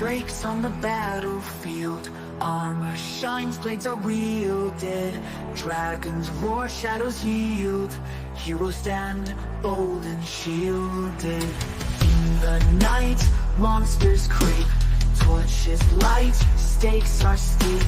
breaks on the battlefield. Armor shines, blades are wielded. Dragons roar, shadows yield. Heroes stand bold and shielded. In the night, monsters creep. Torches light, stakes are steep.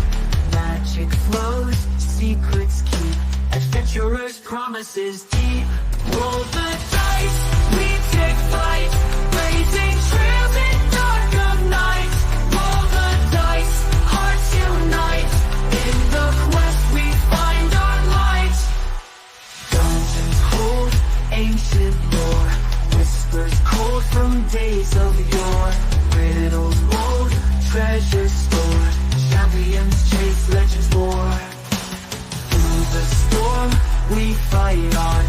Magic flows, secrets keep. Adventurers' promises deep. Roll the dice, we take flight. Blazing trails in dark of night. Roll the dice, hearts unite. In the quest we find our light. Dungeons hold ancient lore. Whispers cold from days of yore. Riddles old, treasures stored. Champions chase, legends war. Through the storm we fight on.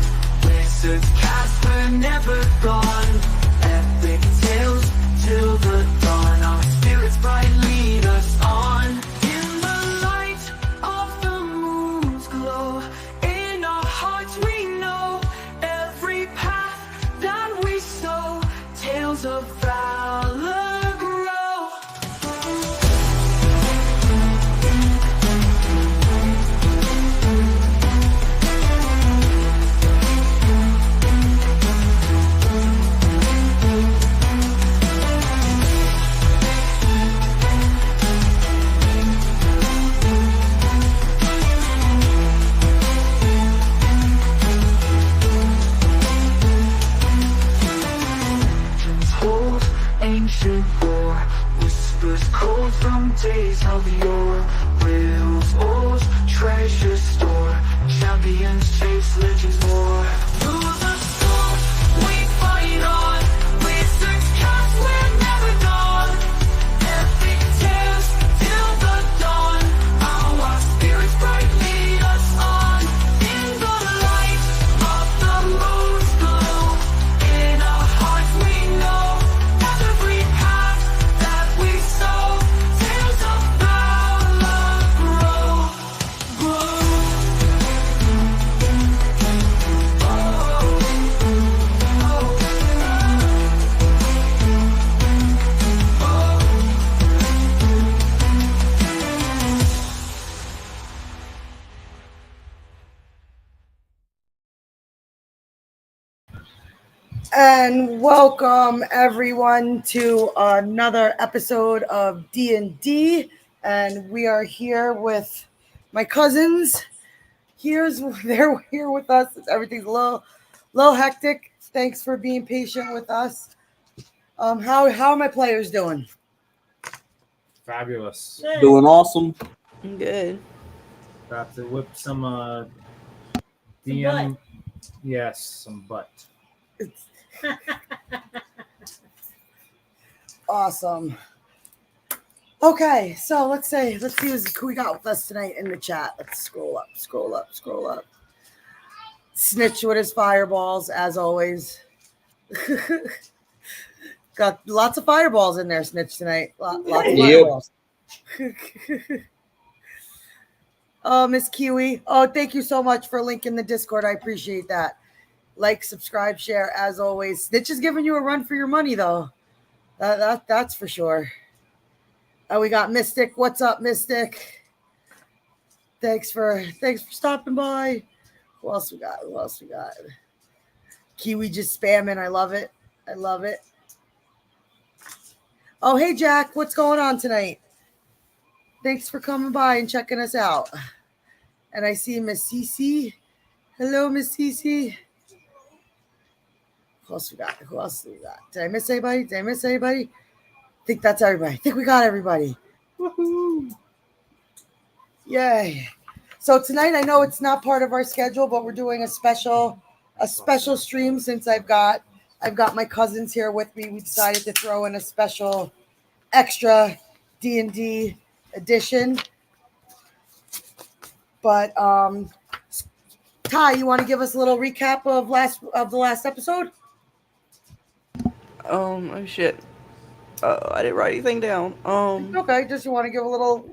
Wizards cast, we're never gone. Epic tales till the dawn. Our spirits bright lead us on. In the light of the moon's glow. In our hearts we know. Every path that we sow. Tales of valor grow. Ancient war, whispers cold from days of yore. Riddles old, treasures store. Champions chase, legends war. Through the storm, we fight on. Wizards cast, we're never gone. Epic tales till the dawn. Our spirits bright lead us on. In the light of the moon's glow. In our hearts we know. Every path that we sow, tales of valor grow, grow. And welcome everyone to another episode of D&D, and we are here with my cousins. They're here with us. Everything's a little hectic. Thanks for being patient with us. How are my players doing? Fabulous. Doing awesome. Good. About to whip some DM. Yes, some butt. Awesome. Okay, so let's see who we got with us tonight in the chat. Let's scroll up. Snitch with his fireballs, as always. Got lots of fireballs in there, Snitch, tonight. Lots of fireballs. Oh, Miss Kiwi. Oh, thank you so much for linking the Discord. I appreciate that. Like, subscribe, share, as always. Snitch is giving you a run for your money, though. That's for sure. We got Mystic. What's up, Mystic? Thanks for stopping by. Who else we got? Kiwi just spamming. I love it. Oh, hey, Jack. What's going on tonight? Thanks for coming by and checking us out. And I see Miss Cece. Hello, Miss Cece. Who else we got? Did I miss anybody? I think that's everybody. I think we got everybody. Woohoo! Yay. So tonight, I know it's not part of our schedule, but we're doing a special stream since I've got my cousins here with me. We decided to throw in a special extra D&D edition. But Ty, you want to give us a little recap of the last episode? Oh shit. I didn't write anything down. Okay, just you want to give a little.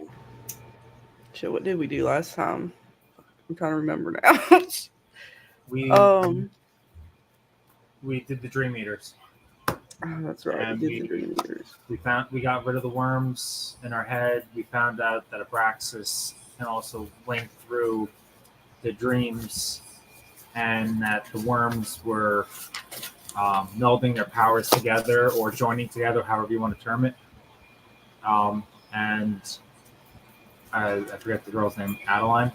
Shit, what did we do last time? I'm trying to remember now. We did the Dream Eaters. Oh, that's right. And We did the dream eaters. we got rid of the worms in our head. We found out that Aabraxxis can also link through the dreams, and that the worms were melding their powers together or joining together, however you want to term it. And I forget the girl's name, Adeline.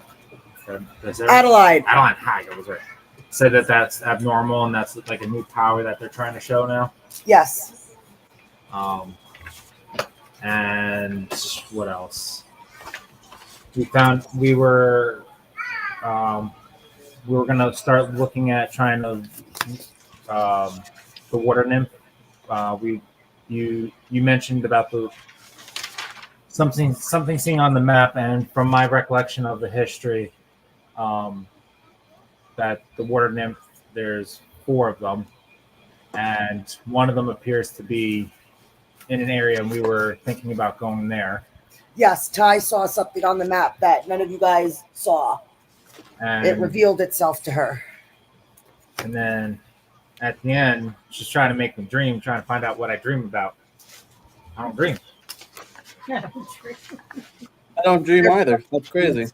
Adelaide. Adeline, hi, I was right. Said that that's abnormal and that's like a new power that they're trying to show now. Yes. And what else? We were gonna start looking at trying to the Water Nymph. You mentioned about the something seen on the map, and from my recollection of the history, that the Water Nymph, there's 4 of them, and one of them appears to be in an area, and we were thinking about going there. Yes, Ty saw something on the map that none of you guys saw. And it revealed itself to her. And then at the end, she's trying to make me dream, trying to find out what I dream about. I don't dream. Yeah. I don't dream either. That's crazy.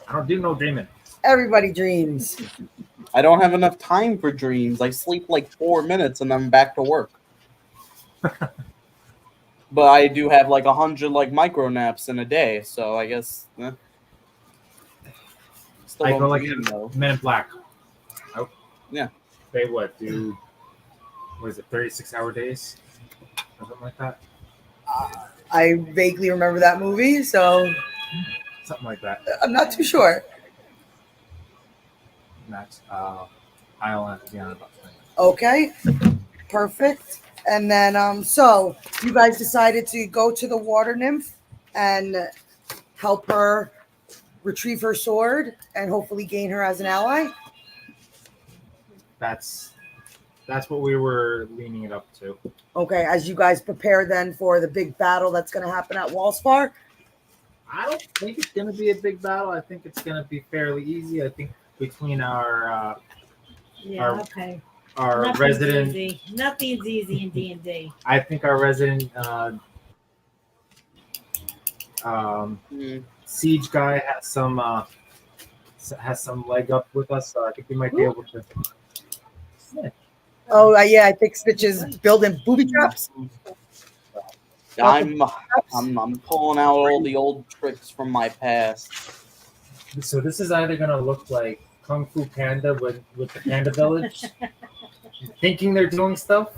I don't do no dreaming. Everybody dreams. I don't have enough time for dreams. I sleep like 4 minutes and I'm back to work. But I do have like 100 like micro naps in a day, so I guess. Still I don't go like dream, though. Men in Black. Oh. Yeah. They what is it, 36-hour days? Or something like that? I vaguely remember that movie, so Something like that. I'm not too sure. And that's Iolanth Elmwood. Okay, perfect. And then, so you guys decided to go to the Water Nymph and help her retrieve her sword and hopefully gain her as an ally. That's what we were leaning it up to. Okay, as you guys prepare then for the big battle that's going to happen at Wallspar. I don't think it's going to be a big battle. I think it's going to be fairly easy. I think between our okay. our Nothing's resident, easy. Nothing's easy in D&D. I think our resident siege guy has some leg up with us, so I think we might be able to. Oh, yeah, I think Snitch is building booby traps. I'm pulling out all the old tricks from my past. So this is either going to look like Kung Fu Panda with the Panda Village, thinking they're doing stuff,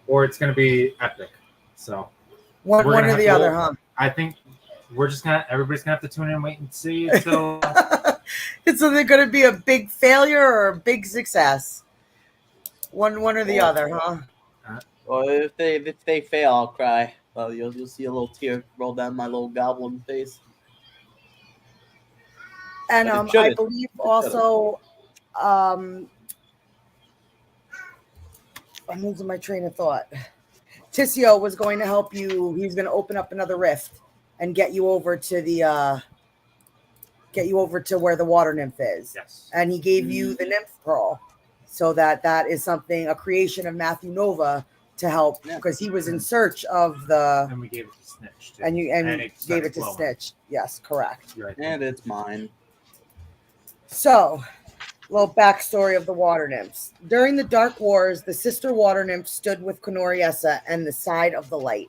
or it's going to be epic. So One or the other, huh? I think everybody's gonna have to tune in and wait and see until. It's either going to be a big failure or a big success. One or the other, huh? Well, if they fail, I'll cry. Well, you'll see a little tear roll down my little goblin face. And I believe also, I'm losing my train of thought. Tissio was going to help you. He was going to open up another rift and get you over to where the Water Nymph is. Yes. And he gave you the Nymph Pearl, so that is a creation of Matthew Nova to help, because he was in search of the. And we gave it to Snitch too. And you it gave it to glowing. Snitch. Yes, correct. Right. And it's mine. So, little backstory of the Water Nymphs. During the Dark Wars, the sister Water Nymphs stood with Kor-Goth and the side of the light.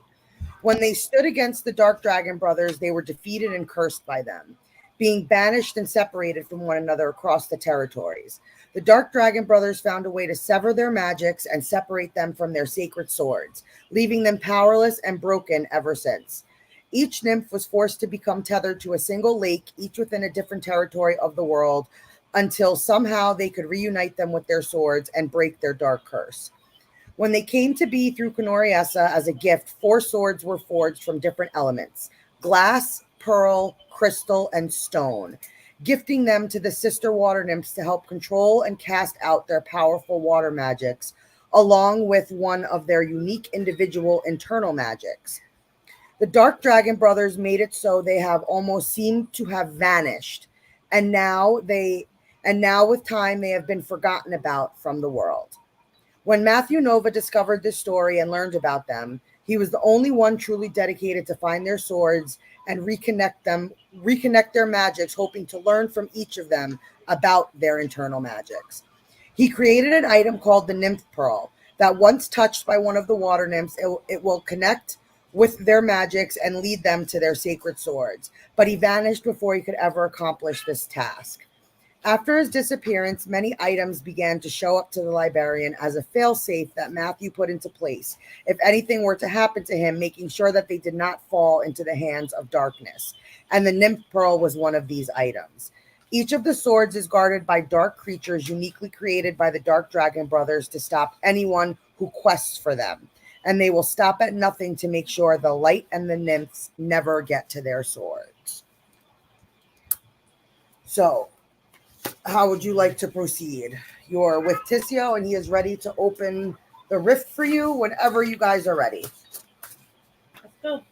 When they stood against the Dark Dragon brothers, they were defeated and cursed by them, being banished and separated from one another across the territories. The Dark Dragon brothers found a way to sever their magics and separate them from their sacred swords, leaving them powerless and broken ever since. Each nymph was forced to become tethered to a single lake, each within a different territory of the world, until somehow they could reunite them with their swords and break their dark curse. When they came to be through Kor-Goth as a gift, 4 swords were forged from different elements: glass, pearl, crystal, and stone, gifting them to the sister water nymphs to help control and cast out their powerful water magics, along with one of their unique individual internal magics. The Dark Dragon brothers made it so they have almost seemed to have vanished, and now they and now with time they have been forgotten about from the world. When Matthew Nova discovered this story and learned about them, he was the only one truly dedicated to find their swords and reconnect their magics, hoping to learn from each of them about their internal magics. He created an item called the Nymph Pearl that once touched by one of the water nymphs, it will connect with their magics and lead them to their sacred swords. But he vanished before he could ever accomplish this task. After his disappearance, many items began to show up to the librarian as a failsafe that Matthew put into place if anything were to happen to him, making sure that they did not fall into the hands of darkness. And the Nymph Pearl was one of these items. Each of the swords is guarded by dark creatures uniquely created by the Dark Dragon Brothers to stop anyone who quests for them. And they will stop at nothing to make sure the light and the nymphs never get to their swords. So, how would you like to proceed? You're with Tissio, and he is ready to open the rift for you whenever you guys are ready. Let's go.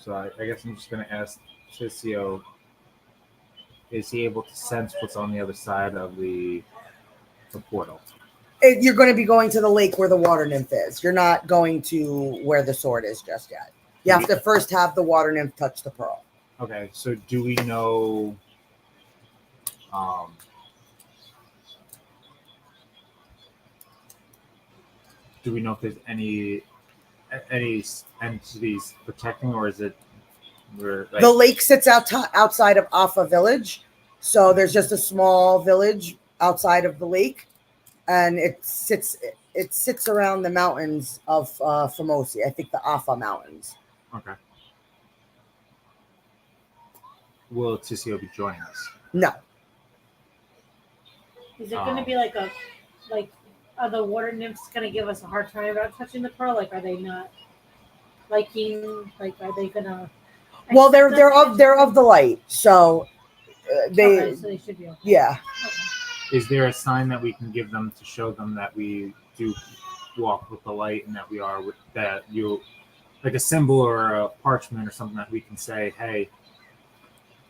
So I guess I'm just going to ask Tissio, is he able to sense what's on the other side of the portal? You're going to be going to the lake where the water nymph is. You're not going to where the sword is just yet. You have to first have the water nymph touch the pearl. Okay, so do we know if there's any entities protecting, or is it the lake sits outside of Alpha Village, so there's just a small village outside of the lake, and it sits around the mountains of Famosi. I think the Alpha Mountains. Okay. Will Tissio be joining us? No. Is it going to be like are the water nymphs going to give us a hard time about touching the pearl? Like, are they not liking? Like, are they going to? Well, they're of the light, so Okay, so they should be okay. Yeah. Okay. Is there a sign that we can give them to show them that we do walk with the light and that we are that you, like a symbol or a parchment or something that we can say, hey,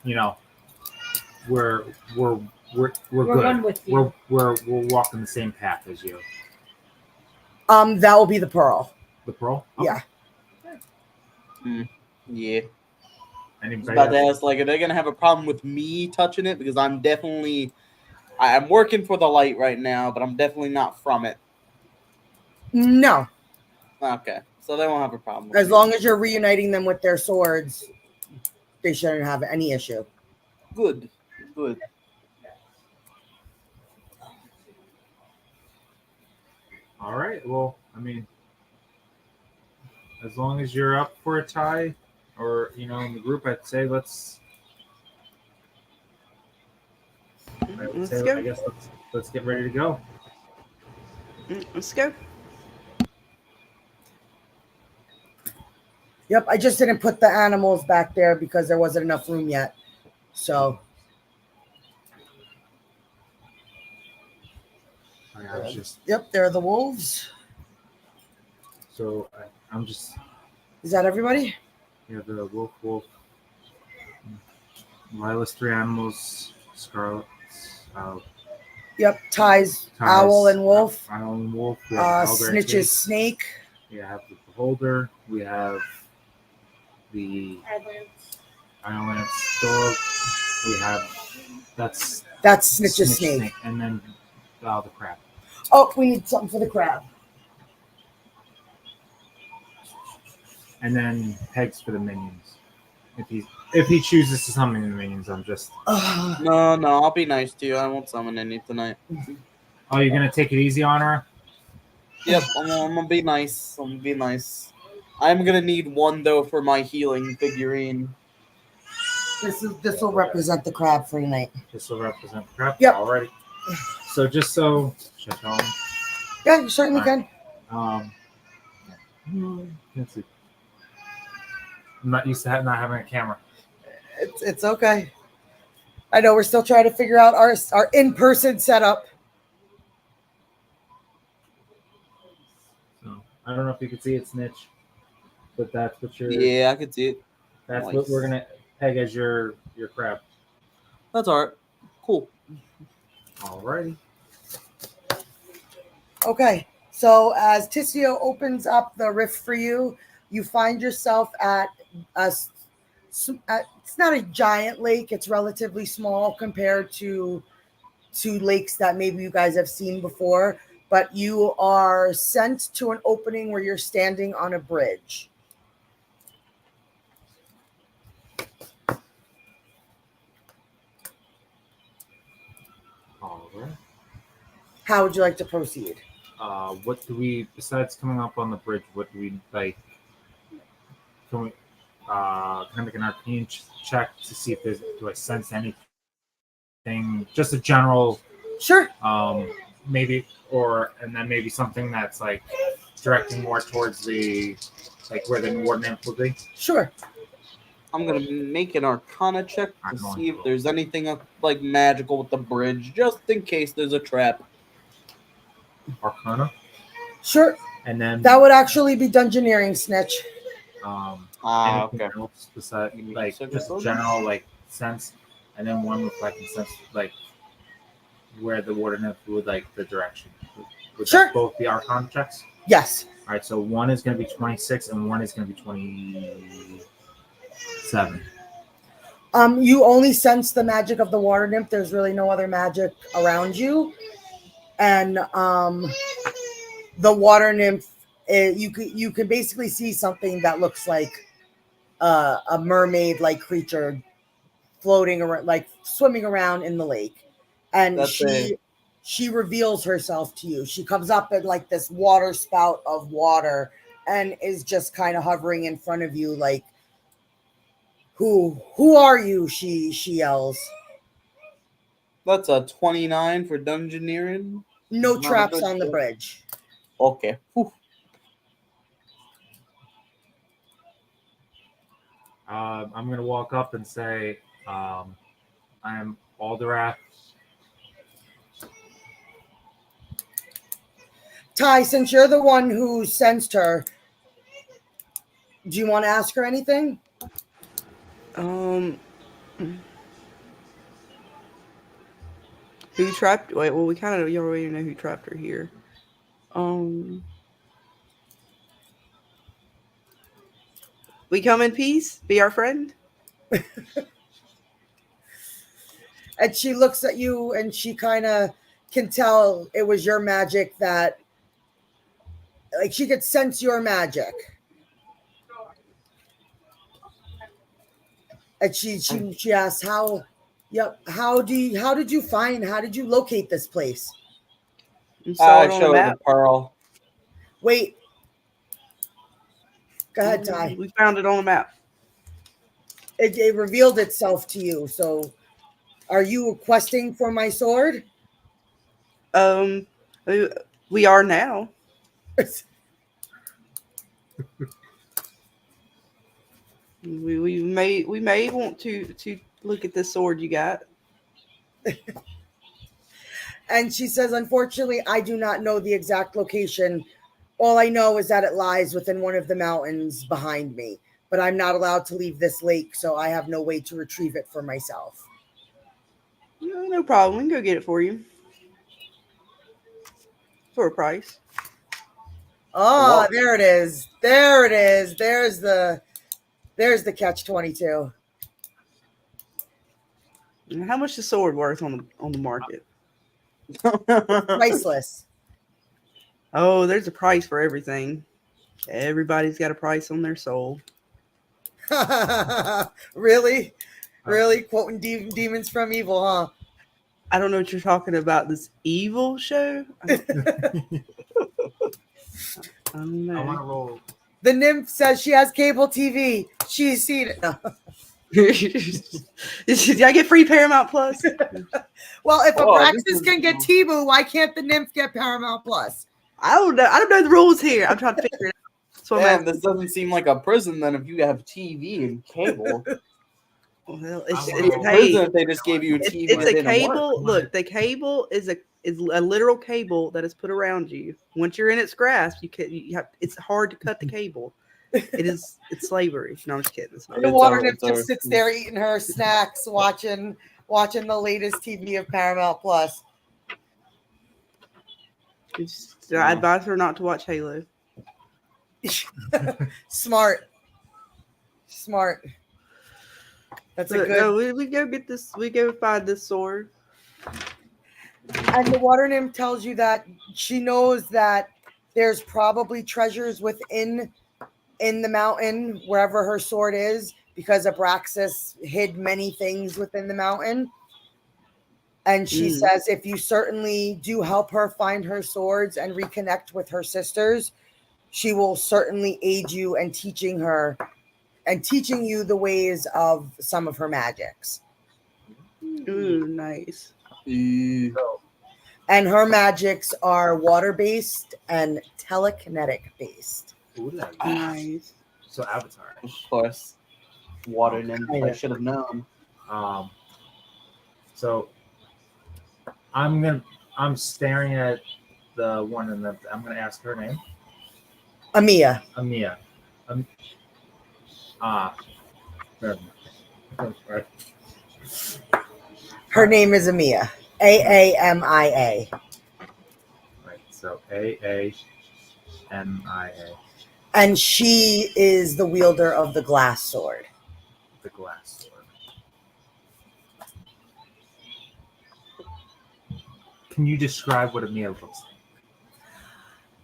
you know, we're good. One with you. We're walking the same path as you. That will be the pearl. The pearl? Yeah. Yeah. Anybody About to else? ask, like, are they gonna have a problem with me touching it? Because I'm working for the light right now, but I'm definitely not from it. No. Okay, so they won't have a problem. With As me. long as you're reuniting them with their swords, they shouldn't have any issue. Good. All right. Well, I mean, as long as you're up for a tie, or in the group, I'd say let's go. I guess let's get ready to go. Let's go. Yep, I just didn't put the animals back there because there wasn't enough room yet. So yep, there are the wolves. So I'm just. Is that everybody? Yeah, the wolf. Lila's 3 animals. Scarlet. Yep, Ty's owl and wolf. Owl and wolf. We have Snitch's snake. We have the beholder. We have the Iolanth dog. We have that's Snitch's snake. And then the crab. Oh, we need something for the crab. And then pegs for the minions. If he chooses to summon the minions, I'm just. No, I'll be nice to you. I won't summon any tonight. Oh, you're gonna take it easy on her? Yep, I'm gonna be nice. I'm gonna need one though for my healing figurine. This will represent the crab for tonight. This will represent the crab. Yep. Alrighty. So just so. Should I tell him? Yeah, you certainly All can. Let's see. I'm not used to not having a camera. It's okay. I know we're still trying to figure out our in-person setup. So I don't know if you can see it, Snitch, but that's what you're. Yeah, I could see it. That's Nice. what we're gonna peg as your crab. That's all right. Cool. Alrighty. Okay, so as Tissio opens up the rift for you, you find yourself at it's not a giant lake. It's relatively small compared to lakes that maybe you guys have seen before, but you are sent to an opening where you're standing on a bridge. Alright. How would you like to proceed? What do we, besides coming up on the bridge, what do we like? Can we can I make an arcane check to see if do I sense anything? Just a general, Sure. maybe, and then maybe something that's like directing more towards the where the Water Nymph would be. Sure. I'm gonna make an Arcana check I'm to going see if to. there's anything like magical with the bridge, just in case there's a trap. Arcana, Sure. and then That would actually be Dungeoneering, Snitch. anything Okay. else besides Give me a like second, just brother. general sense, and then one with sense where the Water Nymph would the direction. Would Sure. that both be Arcana checks? Yes. All right, so one is going to be 26 and one is going to be 27. You only sense the magic of the Water Nymph. There's really no other magic around you. And the Water Nymph, you can basically see something that looks like a mermaid-like creature floating around, swimming around in the lake. And she reveals herself to you. She comes up at this water spout of water and is just kind of hovering in front of you, who are you? She yells. That's a 29 for Dungeoneering. No Not a traps good on the check. bridge. Okay. Whew. I'm going to walk up and say, I am Alderwrath. Ty, since you're the one who sensed her, do you want to ask her anything? Who trapped? Wait, well, we kind of already know who trapped her here. We come in peace. Be our friend. And she looks at you and she kind of can tell it was your magic that, she could sense your magic. And she asks, how did you locate this place? You saw I it on the showed map. the pearl. Wait. Go ahead, Ty. We found it on the map. It revealed itself to you. So are you requesting for my sword? We are now. We may want to look at this sword you got. And she says, unfortunately, I do not know the exact location. All I know is that it lies within one of the mountains behind me. But I'm not allowed to leave this lake, so I have no way to retrieve it for myself. No problem. We can go get it for you. For a price. Oh, Whoa. there it is. There it is. There's the catch-22. How much is the sword worth on the market? Priceless. Oh, there's a price for everything. Everybody's got a price on their soul. Really? Really? Quoting demons from evil, huh? I don't know what you're talking about. This evil show? I don't know. I want to roll. The nymph says she has cable TV. She's seen it. No. Did I get free Paramount Plus? Well, if Oh, Aabraxxis this is- can get Tebow, why can't the nymph get Paramount Plus? I don't know. I don't know the rules here. I'm trying to figure it out. So Man, this doesn't seem like a prison then if you have TV and cable. well, I it's wanna- hey, Prison if they just gave you a TV. it's that a didn't cable. work. Look, the cable is a literal cable that is put around you. Once you're in its grasp, it's hard to cut the cable. It's slavery. No, I'm just kidding. It's not. The It's water our- nymph it's our- just sits there eating her snacks, watching the latest TV of Paramount Plus. I advise her not to watch Halo. Smart. That's a But good. no, we go get this. We go find this sword. And the water nymph tells you that she knows that there's probably treasures within the mountain wherever her sword is, because Aabraxxis hid many things within the mountain. And she says if you certainly do help her find her swords and reconnect with her sisters, she will certainly aid you in teaching you the ways of some of her magics. Ooh, nice. So, And her magics are water-based and telekinetic-based. ooh la la. Nice. So Avatar. Of course. Water nymph. Kinda. I should have known. So I'm staring at the one in the. I'm gonna ask her name. Aamia. Aamia. Right. Her name is Aamia. Aamia. Right. So Aamia. And she is the wielder of the glass sword. The glass sword. Can you describe what Aamia looks like?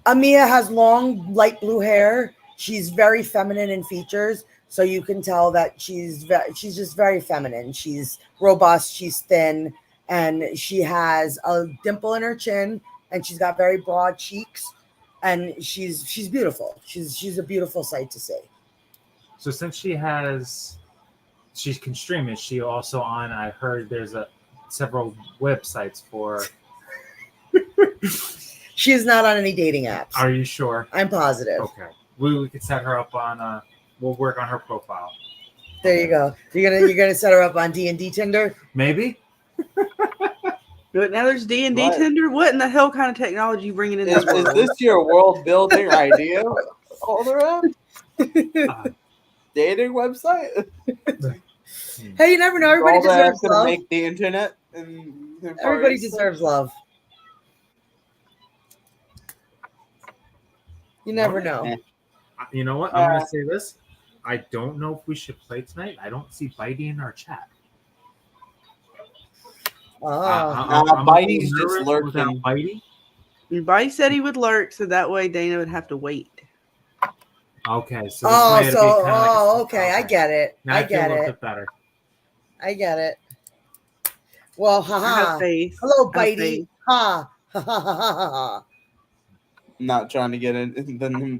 Aamia has long, light blue hair. She's very feminine in features, so you can tell that she's just very feminine. She's robust, she's thin, and she has a dimple in her chin, and she's got very broad cheeks, and she's beautiful. She's a beautiful sight to see. So since she can stream, is she also on? I heard there's several websites for. She is not on any dating apps. Are you sure? I'm positive. Okay, we could set her up on. We'll work on her profile. There you go. You're gonna set her up on D&D Tinder. Maybe. But now there's D&D What? Tinder. What in the hell kind of technology you bringing in Is, this world? is this your world building idea, Alderwrath? Dating website? Hey, you never know. Everybody All that's deserves gonna love. make the internet. And Everybody deserves love. You never know. You know what? I'm gonna say this. I don't know if we should play tonight. I don't see Bitey in our chat. Oh. I'm Bitey's a little just nervous without lurking. Bitey. Everybody said he would lurk, so that way Dana would have to wait. Okay, so this way it'll be kinda like okay. I get it. Now I feel a get little it. bit better. I get it. Well, I have haha. faith. Hello, I have Bitey. faith. Ha. Ha ha ha ha ha. Not trying to get in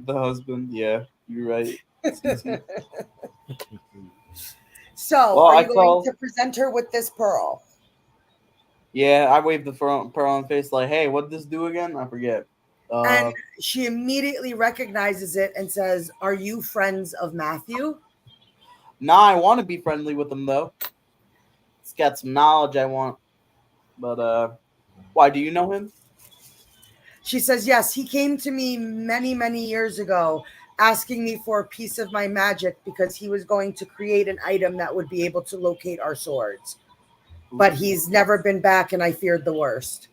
the husband. Yeah, you're right. It's easy. So, Well, are I you going call- to present her with this pearl? Yeah, I waved the pearl on the face like, hey, what did this do again? I forget. And she immediately recognizes it and says, "Are you friends of Matthew?" Nah, I want to be friendly with him though. It's got some knowledge I want. But why do you know him? She says, "Yes, he came to me many, many years ago asking me for a piece of my magic because he was going to create an item that would be able to locate our swords. But he's never been back, and I feared the worst."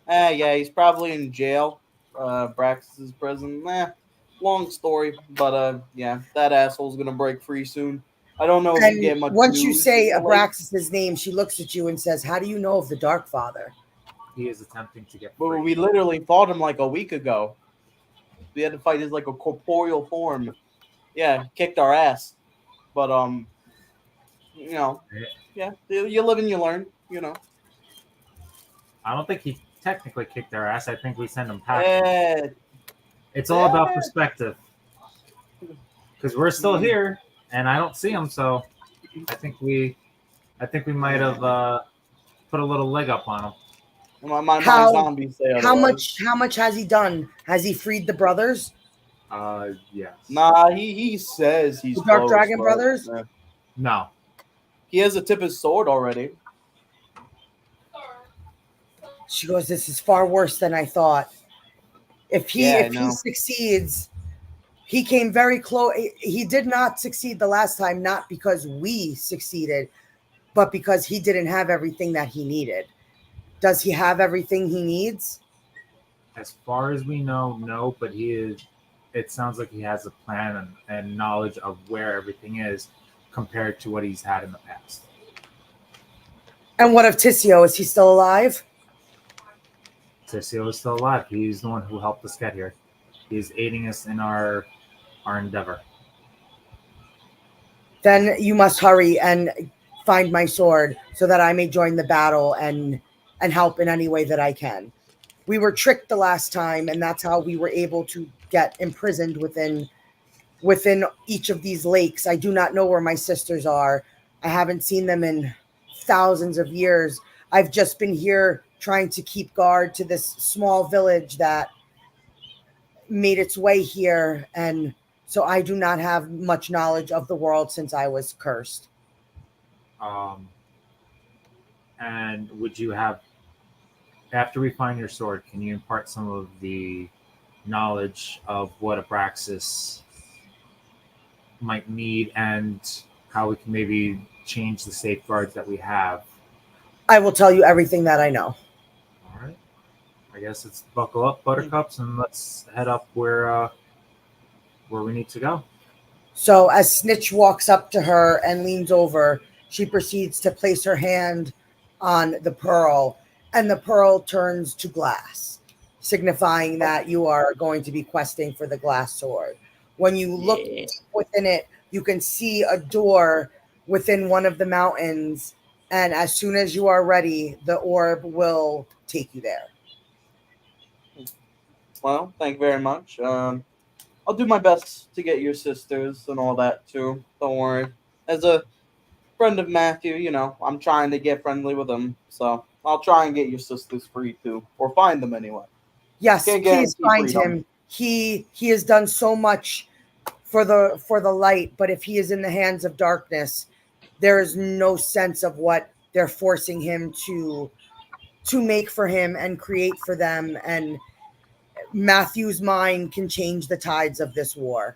Yeah, he's probably in jail. Aabraxxis' prison. Long story, but yeah, that asshole's gonna break free soon. I don't know if you get And much. once you news say lately. Abraxxis' name, she looks at you and says, "How do you know of the Dark Father?" He is attempting to get But free. we literally fought him like a week ago. We had to fight his like a corporeal form. Yeah, kicked our ass. But you know, yeah, you live and you learn. You know. I don't think he technically kicked our ass. I think we sent him packing. Yeah, It's all about perspective. Because we're still here, and I don't see him, so I think we might have put a little leg up on him. my How- zombies say How otherwise. much has he done? Has he freed the brothers? Yes. Nah, he says he's The Dark close, Dragon but, brothers? No. he has a tip of his sword already. She goes, "This is far worse than I thought. If he Yeah, I if he know. succeeds, He came very close. He did not succeed the last time, not because we succeeded, but because he didn't have everything that he needed. Does he have everything he needs? As far as we know, no, but it sounds like he has a plan and knowledge of where everything is compared to what he's had in the past. And what of Tissio? Is he still alive? Tissio is still alive. He's the one who helped us get here. He's aiding us in our endeavor. Then you must hurry and find my sword so that I may join the battle and help in any way that I can. We were tricked the last time, and that's how we were able to get imprisoned within each of these lakes. I do not know where my sisters are. I haven't seen them in thousands of years. I've just been here trying to keep guard to this small village that made its way here, and so I do not have much knowledge of the world since I was cursed. And would you have, after we find your sword, can you impart some of the knowledge of what Aabraxxis might need and how we can maybe change the safeguards that we have? I will tell you everything that I know. All right. I guess it's buckle up, buttercups, and let's head up where we need to go. So as Snitch walks up to her and leans over, she proceeds to place her hand on the pearl, and the pearl turns to glass, signifying that you are going to be questing for the glass sword. When you look within it, you can see a door within one of the mountains, and as soon as you are ready, the orb will take you there. Well, thank you very much. I'll do my best to get your sisters and all that too. Don't worry. As a friend of Matthew, you know, I'm trying to get friendly with him, so I'll try and get your sisters free too, or find them anyway. Yes, Can't please guarantee find freedom. him. He has done so much for the light, but if he is in the hands of darkness, there is no sense of what they're forcing him to make for him and create for them. And Matthew's mind can change the tides of this war.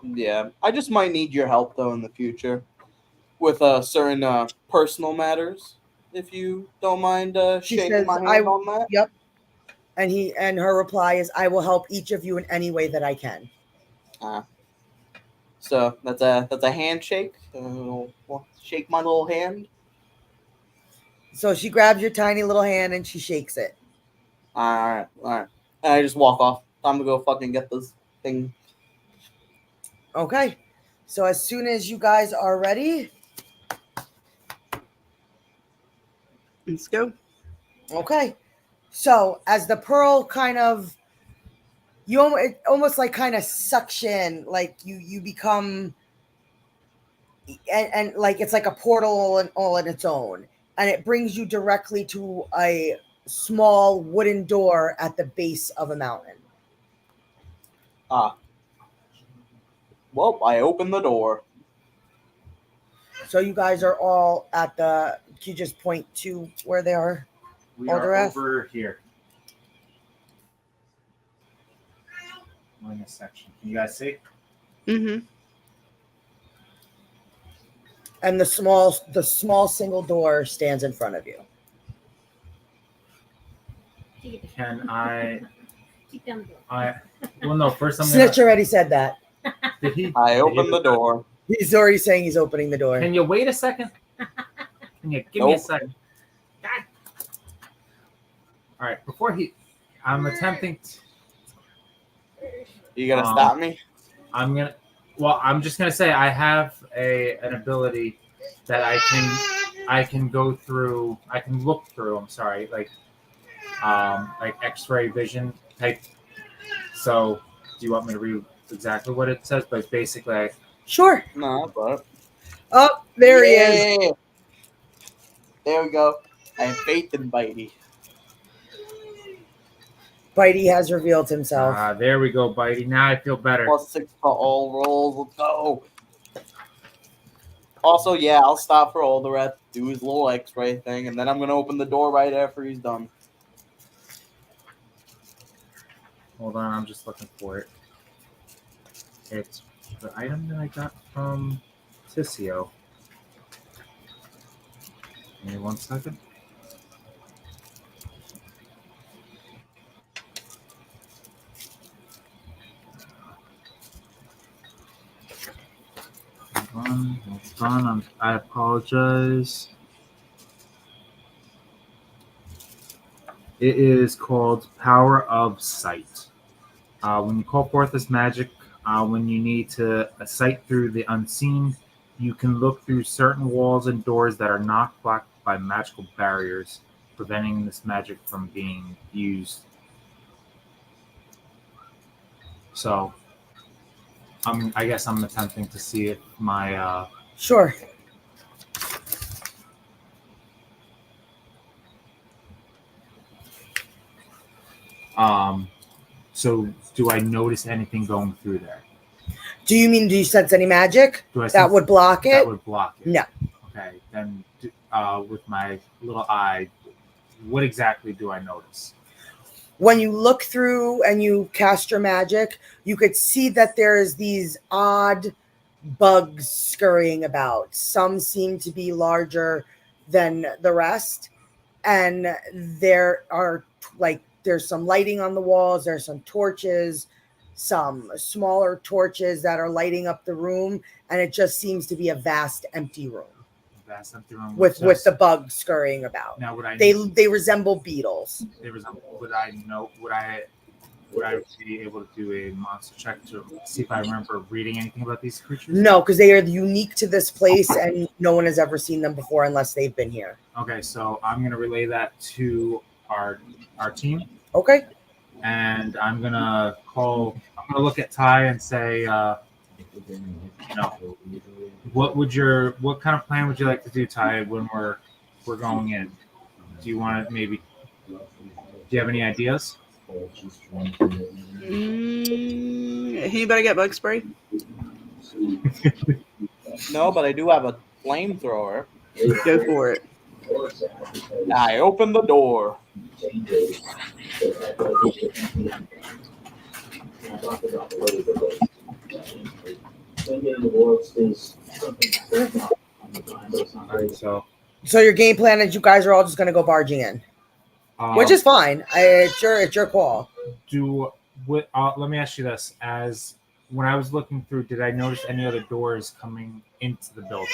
Yeah, I just might need your help though in the future with certain personal matters. If you don't mind She shaking says, my hand on that. Yep. And her reply is, I will help each of you in any way that I can. So that's a handshake. Shake my little hand. So she grabs your tiny little hand and she shakes it. All right. And I just walk off. Time to go fucking get this thing. Okay. So as soon as you guys are ready, Let's go. okay. So as the pearl kind of, it almost like kind of suction, like you become, and like it's like a portal all in its own, and it brings you directly to a small wooden door at the base of a mountain. Well, I open the door. So you guys are all at the. Can you just point to where they are? We are Alderwrath? over here. We're in this section. Can you guys see? Mm-hmm. And the small single door stands in front of you. Can I? Keep down the door. Well, no. First, I'm Snitch gonna. already said that. Did he? I open the door. He's already saying he's opening the door. Can you wait a second? Can you give me a second? God. All right. I'm attempting. You gonna stop me? I'm just gonna say I have an ability that I can go through. I can look through. I'm sorry, like X-ray vision type. So, do you want me to read exactly what it says? But it's basically Sure. No, but Oh, there he is. There we go. I have faith in Bitey. Bitey has revealed himself. there we go, Bitey. Now I feel better. +6 for all rolls. Let's go. Also, yeah, I'll stop for Alderwrath, do his little X-ray thing, and then I'm gonna open the door right after he's done. Hold on, I'm just looking for it. It's the item that I got from Tisio. Give me 1 second. Hold on. I apologize. It is called Power of Sight. When you call forth this magic, when you need to sight through the unseen, you can look through certain walls and doors that are not blocked by magical barriers, preventing this magic from being used. So, I guess I'm attempting to see if my Sure. So do I notice anything going through there? Do you sense any magic Do I that sense would block it? that would block it? No. Okay, then with my little eye, what exactly do I notice? When you look through and you cast your magic, you could see that there's these odd bugs scurrying about. Some seem to be larger than the rest, and there are there's some lighting on the walls. There's some torches, some smaller torches that are lighting up the room, and it just seems to be a vast empty room Vast empty room with the bugs scurrying about. Now, would I? They resemble beetles. They resemble. Would I know? Would I be able to do a monster check to see if I remember reading anything about these creatures? No, because they are unique to this place, and no one has ever seen them before unless they've been here. Okay, so I'm gonna relay that to our team. Okay. And I'm gonna look at Ty and say, what kind of plan would you like to do, Ty, when we're going in? Do you want to do you have any ideas? Anybody got bug spray? No, but I do have a flamethrower. Go for it. I open the door. Alright, so your game plan is you guys are all just gonna go barging in, which is fine. It's your call. Let me ask you this: as when I was looking through, did I notice any other doors coming into the building?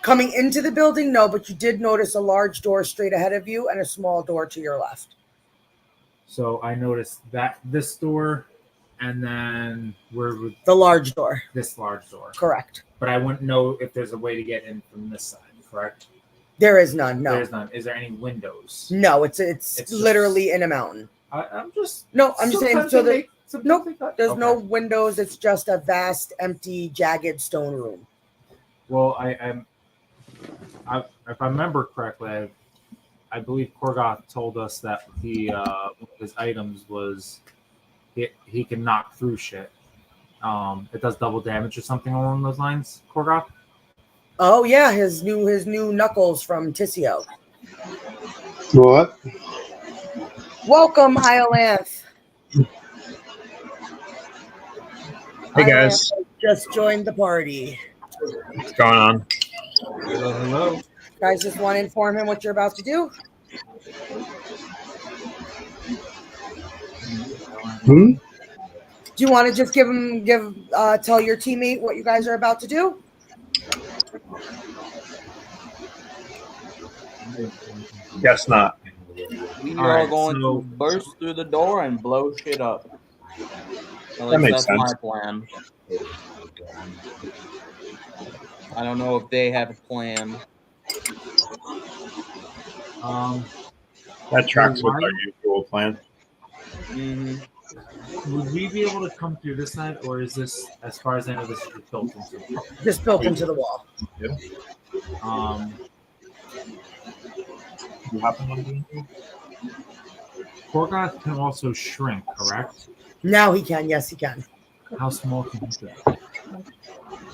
Coming into the building, no, but you did notice a large door straight ahead of you and a small door to your left. So I noticed this door, and then the large door. This large door. Correct. But I wouldn't know if there's a way to get in from this side. Correct. There is none. No. There's none. Is there any windows? No. It's literally just in a mountain. I'm just saying. So there's no Okay. windows. It's just a vast, empty, jagged stone room. Well, if I remember correctly, I believe Kor-Goth told us that his items was he can knock through shit. It does double damage or something along those lines. Kor-Goth. Oh yeah, his new knuckles from Tisio. What? Welcome, Iolanth. Hey guys, just joined the party. what's going on? Hello. Guys, just want to inform him what you're about to do. Hmm? Do you want to just tell your teammate what you guys are about to do? Guess not. We All are right, going so- to burst through the door and blow shit up. At That least makes that's my sense. plan. I don't know if they have a plan. That tracks with why- our usual plan. hmm Would we be able to come through this side, or is this, as far as I know, this is built into? Just built into the wall. You happen on doing it? Kor-Goth can also shrink, correct? Now he can. Yes, he can. How small can he get?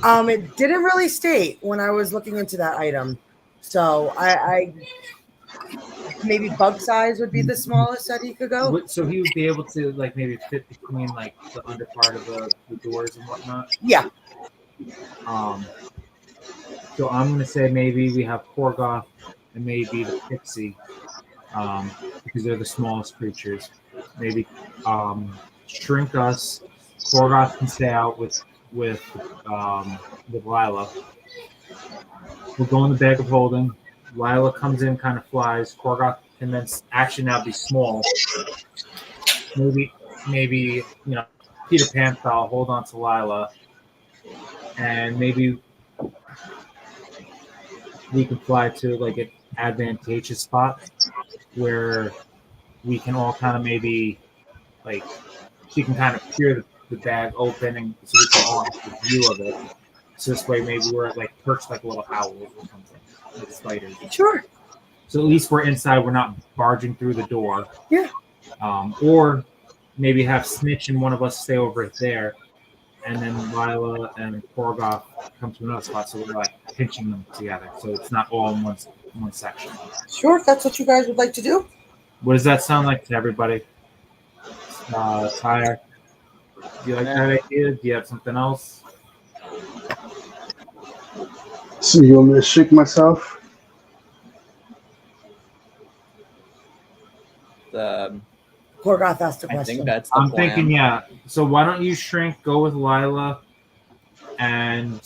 It didn't really state when I was looking into that item, so maybe bug size would be the smallest that he could go. So he would be able to like maybe fit between like the under part of the doors and whatnot. Yeah. So I'm gonna say maybe we have Kor-Goth and maybe the Pixie, because they're the smallest creatures. Maybe shrink us. Kor-Goth can stay out with Lila. We'll go in the bag of holding. Lila comes in, kind of flies. Kor-Goth can then actually now be small. Maybe Peter Pan style, hold on to Lila, and maybe we can fly to like an advantageous spot where we can all kind of maybe like she can kind of peer the bag open and so we can all have a view of it. So this way maybe we're like perched like little owls or something, like spiders. Sure. So at least we're inside, we're not barging through the door. Yeah. Or maybe have Snitch and one of us stay over there, and then Lila and Kor-Goth come to another spot, so we're like pinching them together, so it's not all in one section. Sure, if that's what you guys would like to do. What does that sound like to everybody? Tyre, do you like that idea? Do you have something else? So you want me to shake myself? Kor-Goth asked a I question. think that's the I'm plan. thinking, yeah. So why don't you shrink, go with Lila, and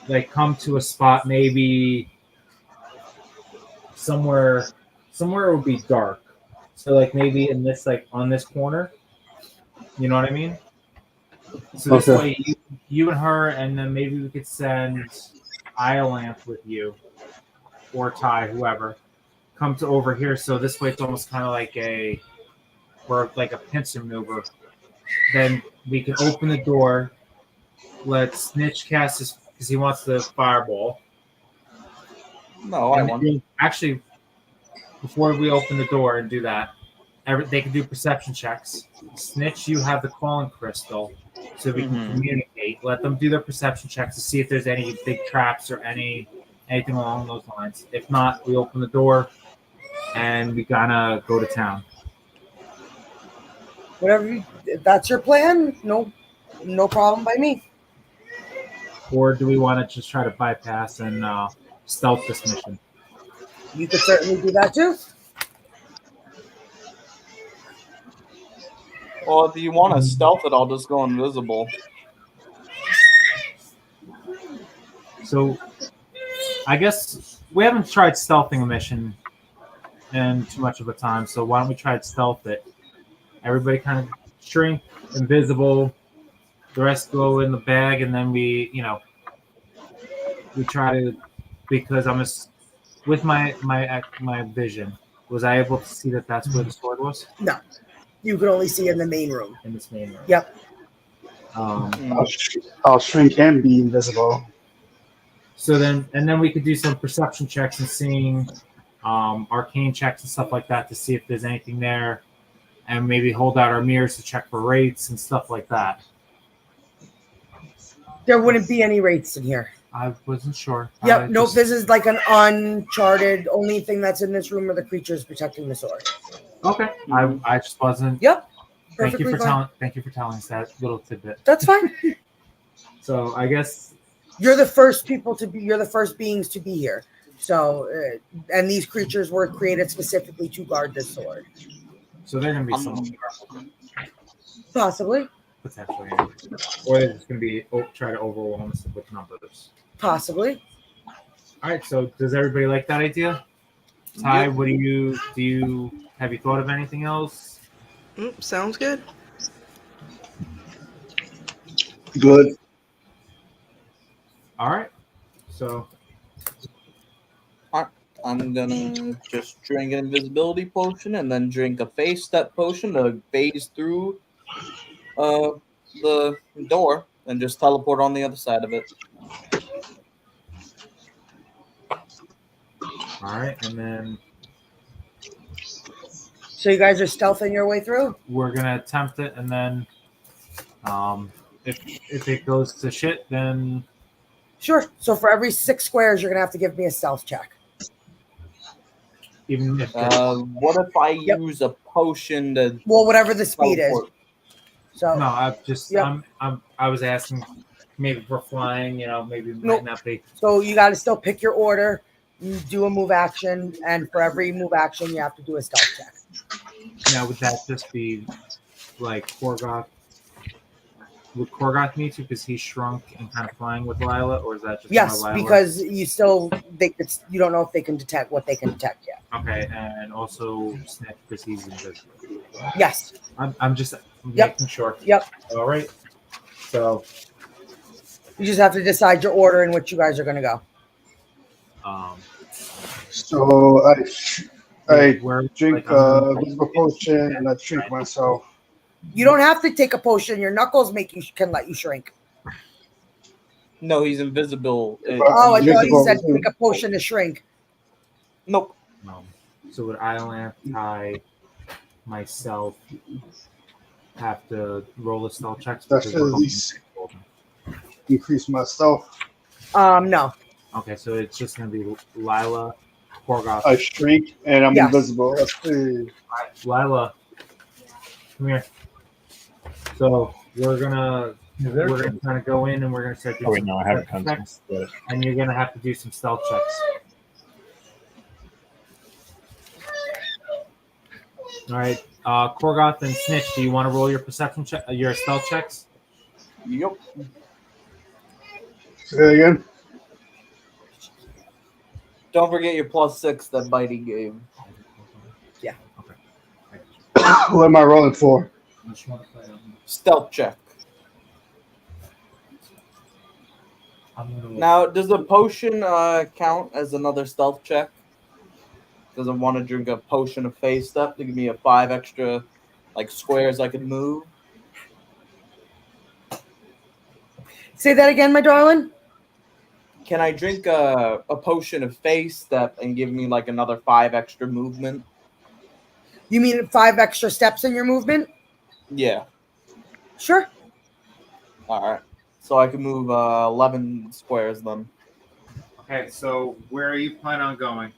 like come to a spot maybe somewhere it would be dark. So like maybe in this like on this corner. You know what I mean? So this way you and her, and then maybe we could send Iolanth with you or Ty, whoever, come to over here. So this way it's almost kind of like a pincer maneuver. Then we can open the door, let Snitch cast his because he wants the fireball. No, I And won. then actually, before we open the door and do that, they can do perception checks. Snitch, you have the calling crystal, so we can communicate. Let them do their perception checks to see if there's any big traps or anything along those lines. If not, we open the door and we gotta go to town. Whatever, if that's your plan, no problem by me. Or do we want to just try to bypass and stealth this mission? You could certainly do that too. Well, if you want to stealth it, I'll just go invisible. So, I guess we haven't tried stealthing a mission in too much of a time, so why don't we try to stealth it? Everybody kind of shrink, invisible, the rest go in the bag, and then we try to, because with my vision, was I able to see that that's where the sword was? No, you could only see in the main room. In this main room. Yep. I'll shrink and be invisible. So then we could do some perception checks and seeing arcane checks and stuff like that to see if there's anything there, and maybe hold out our mirrors to check for rates and stuff like that. There wouldn't be any rates in here. I wasn't sure. Yep. Nope. This is like an uncharted. Only thing that's in this room are the creatures protecting the sword. Okay. I just wasn't. Yep. Thank you for fine. Thank you for telling us that little tidbit. That's fine. So I guess You're the first people to be. You're the first beings to be here. So, and these creatures were created specifically to guard this sword. so. They're gonna be some Possibly. potentially, or they're just gonna be try to overwhelm us with numbers. Possibly. All right. So does everybody like that idea? Ty, what do you have you thought of anything else? Sounds good. Good. All right. So I'm gonna just drink an invisibility potion and then drink a phase step potion to phase through the door and just teleport on the other side of it. all right, and then So you guys are stealthing your way through. we're gonna attempt it, and then if it goes to shit, then Sure. So for every 6 squares, you're gonna have to give me a stealth check. Even if What if I use a potion to Well, whatever the speed teleport? is. So no, I just Yep. I was asking maybe for flying, maybe it Nope. might not be. So you got to still pick your order, you do a move action, and for every move action, you have to do a stealth check. Now would that just be like Kor-Goth? Would Kor-Goth need to because he's shrunk and kind of flying with Lila, or is that just Yes, more Lila? because you don't know if they can detect what they can detect yet. Okay, and also Snich because he's invisible. Yes. I'm just Yep. making sure. Yep. All right. So You just have to decide your order in which you guys are going to go. So I where drink like, I'm visible potion and I shrink myself. You don't have to take a potion. Your knuckles can let you shrink. No, he's invisible. Oh, I thought you Invisible said too. take a potion to shrink. Nope. So would Iolanth, myself have to roll the stealth checks? That's because to at we're going least increase my stealth. No. Okay, so it's just gonna be Lila, Kor-Goth. I shrink and I'm Yes. invisible. That's pretty. Lila, come here. So we're gonna kind of go in and we're gonna start doing Oh, wait, some no, I haven't perception come checks, to and you're gonna have to do some stealth checks. All right, Kor-Goth and Snitch, do you want to roll your perception check, your stealth checks? Yep. Say that again. Don't forget your +6 that biting gave. Yeah. What am I rolling for? Stealth check. Now, does the potion count as another stealth check? Does I want to drink a potion of phase step to give me a 5 extra squares I could move? Say that again, my darling. Can I drink a potion of phase step and give me another 5 extra movement? You mean 5 extra steps in your movement? Yeah. Sure. All right. So I can move 11 squares then. Okay, so where are you planning on going?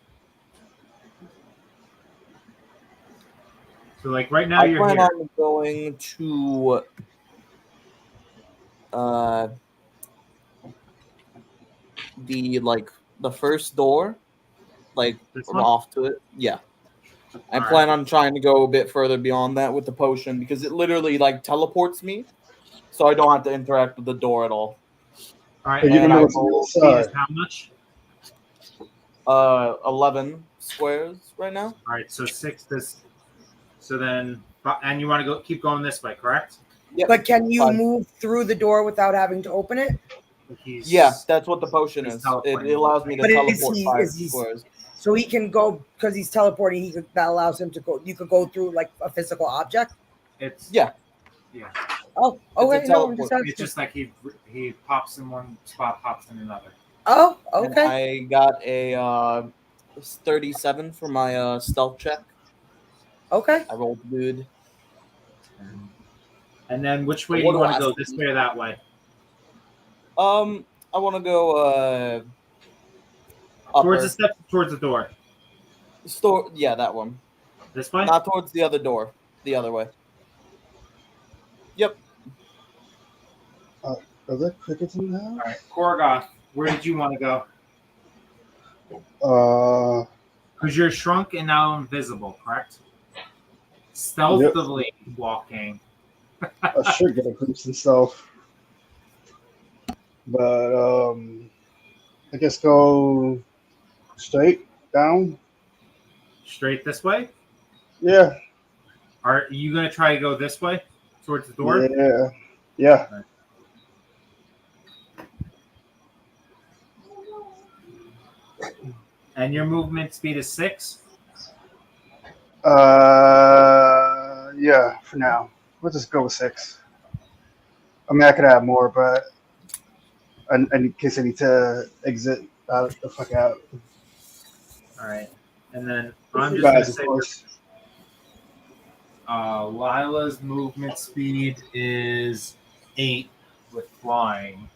So right now I you're plan here. on going to the first door, This one? off to it. Yeah. I All plan on trying to go a bit further beyond that with the potion because it literally teleports me, so I don't have to interact with the door at all. All right, But you don't And know I what's on the roll other side. how much? 11 squares right now. All right, so 6 this. So then, and you want to keep going this way, correct? Yep. But can you 5. move through the door without having to open it? Yeah, that's what the potion he's is. It teleporting. allows me to But is teleport he- 5 is he- squares. So he can go because he's teleporting. That allows him to go. You could go through a physical object. It's Yeah. yeah. Oh, a okay. No, I'm teleport. just asking. It's just like he pops in one spot, pops in another. Oh, And okay. I got a 37 for my stealth check. Okay. I rolled good. And then which way do What you do want I to go? see? This way or that way? I want to go Towards upper. the steps, towards the door. Yeah, that one. This way. Not towards the other door. The other way. Yep. Are there crickets in the All house? right, Kor-Goth, where did you want to go? Uh, Because you're shrunk and now invisible, correct? Stealthily walking. I should get a glimpse and stuff. But I guess go straight down. Straight this way? Yeah. Are you going to try to go this way? Towards the door? Yeah. Yeah. And your movement speed is 6? Yeah, for now. We'll just go with 6. I mean, I could add more, but in case I need to exit the fuck out. All right. And then I'm You just going guys, to of say course. Lila's movement speed is 8 with flying.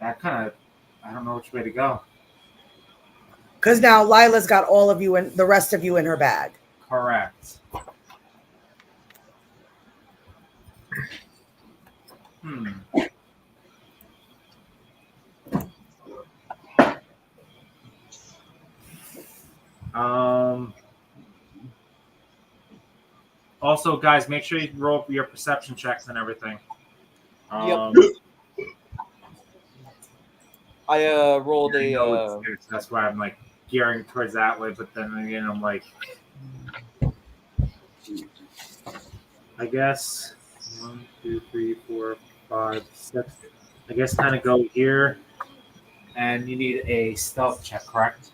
That kind of, I don't know which way to go. Because now Lila's got all of you and the rest of you in her bag. Correct. Also, guys, make sure you roll your perception checks and everything. Yep. I rolled I a. know it's that's why I'm like gearing towards that way, but then again, I'm like, I guess 1, 2, 3, 4, 5, 6. I guess kind of go here, and you need a stealth check, correct?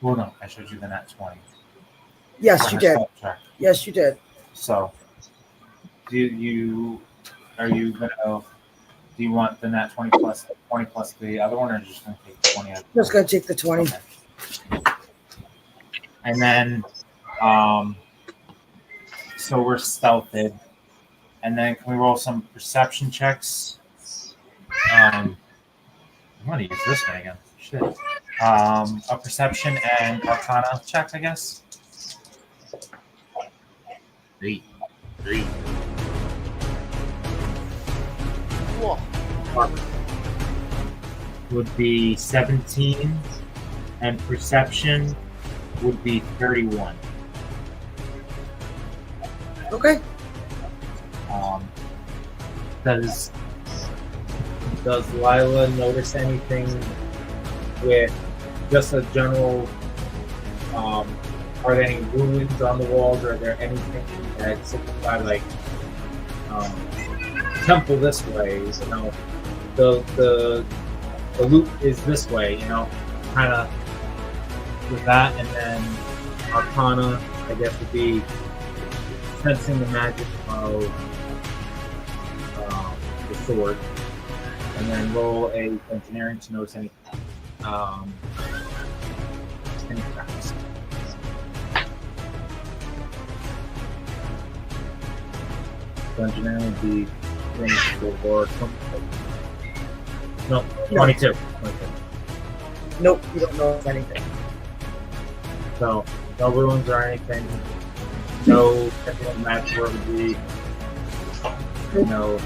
Well, no, I showed you the nat 20. Yes, you did. Stealth check. Yes, you did. So, do you want the nat 20 plus the other one, or just going to take the 20 out? Just gonna take the 20. Okay. And then, so we're stealthed, and then can we roll some perception checks? I'm going to use this one again. Shit. A perception and arcana check, I guess. 3. Whoa. Would be 17, and perception would be 31. Okay. Does Lila notice anything with just a general? Are there any ruins on the walls? Or are there anything that signify like temple this way? You know, the loop is this way. You know, kind of with that, and then Arcana, I guess, would be sensing the magic of the sword, and then roll a engineering to notice any cracks. Engineering would be or something. No, 22. Nope, you don't know anything. So, no ruins or anything. No technical match where it would be. No.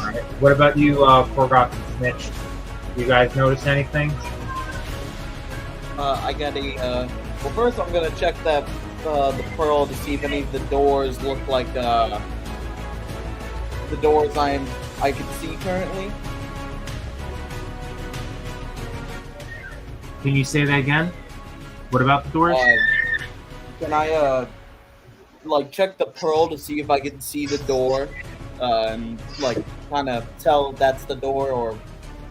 Alright. What about you, Kor-Goth and Snich? You guys notice anything? I got a. Well, first I'm gonna check that the pearl to see if any of the doors look like the doors I can see currently. Can you say that again? What about the doors? Can I like check the pearl to see if I can see the door, and like kind of tell if that's the door or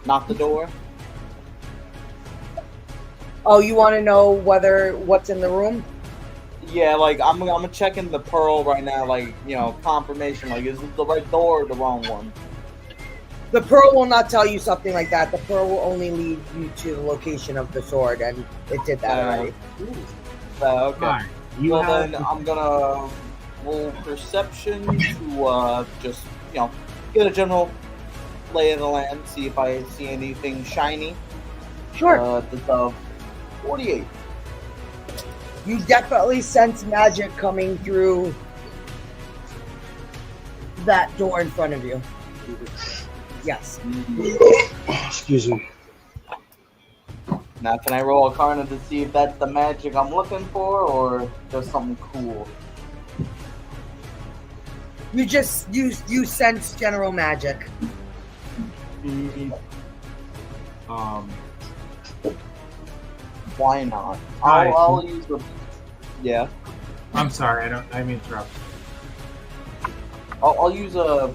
not the door? Oh, you want to know what's in the room? Yeah, like I'm checking the pearl right now, like, you know, confirmation, like, is it the right door or the wrong one? The pearl will not tell you something like that. The pearl will only lead you to the location of the sword, and it did that already. Okay. Right. Then I'm gonna roll perception to just, you know, get a general lay of the land, see if I see anything shiny. Sure. That's 48. You definitely sense magic coming through that door in front of you. Yes. Excuse me. Now, can I roll Arcana to see if that's the magic I'm looking for, or just something cool? You just you sense general magic. Why not? Hi. I'll use the. Yeah. I'm sorry, I mean interrupt. I'll use a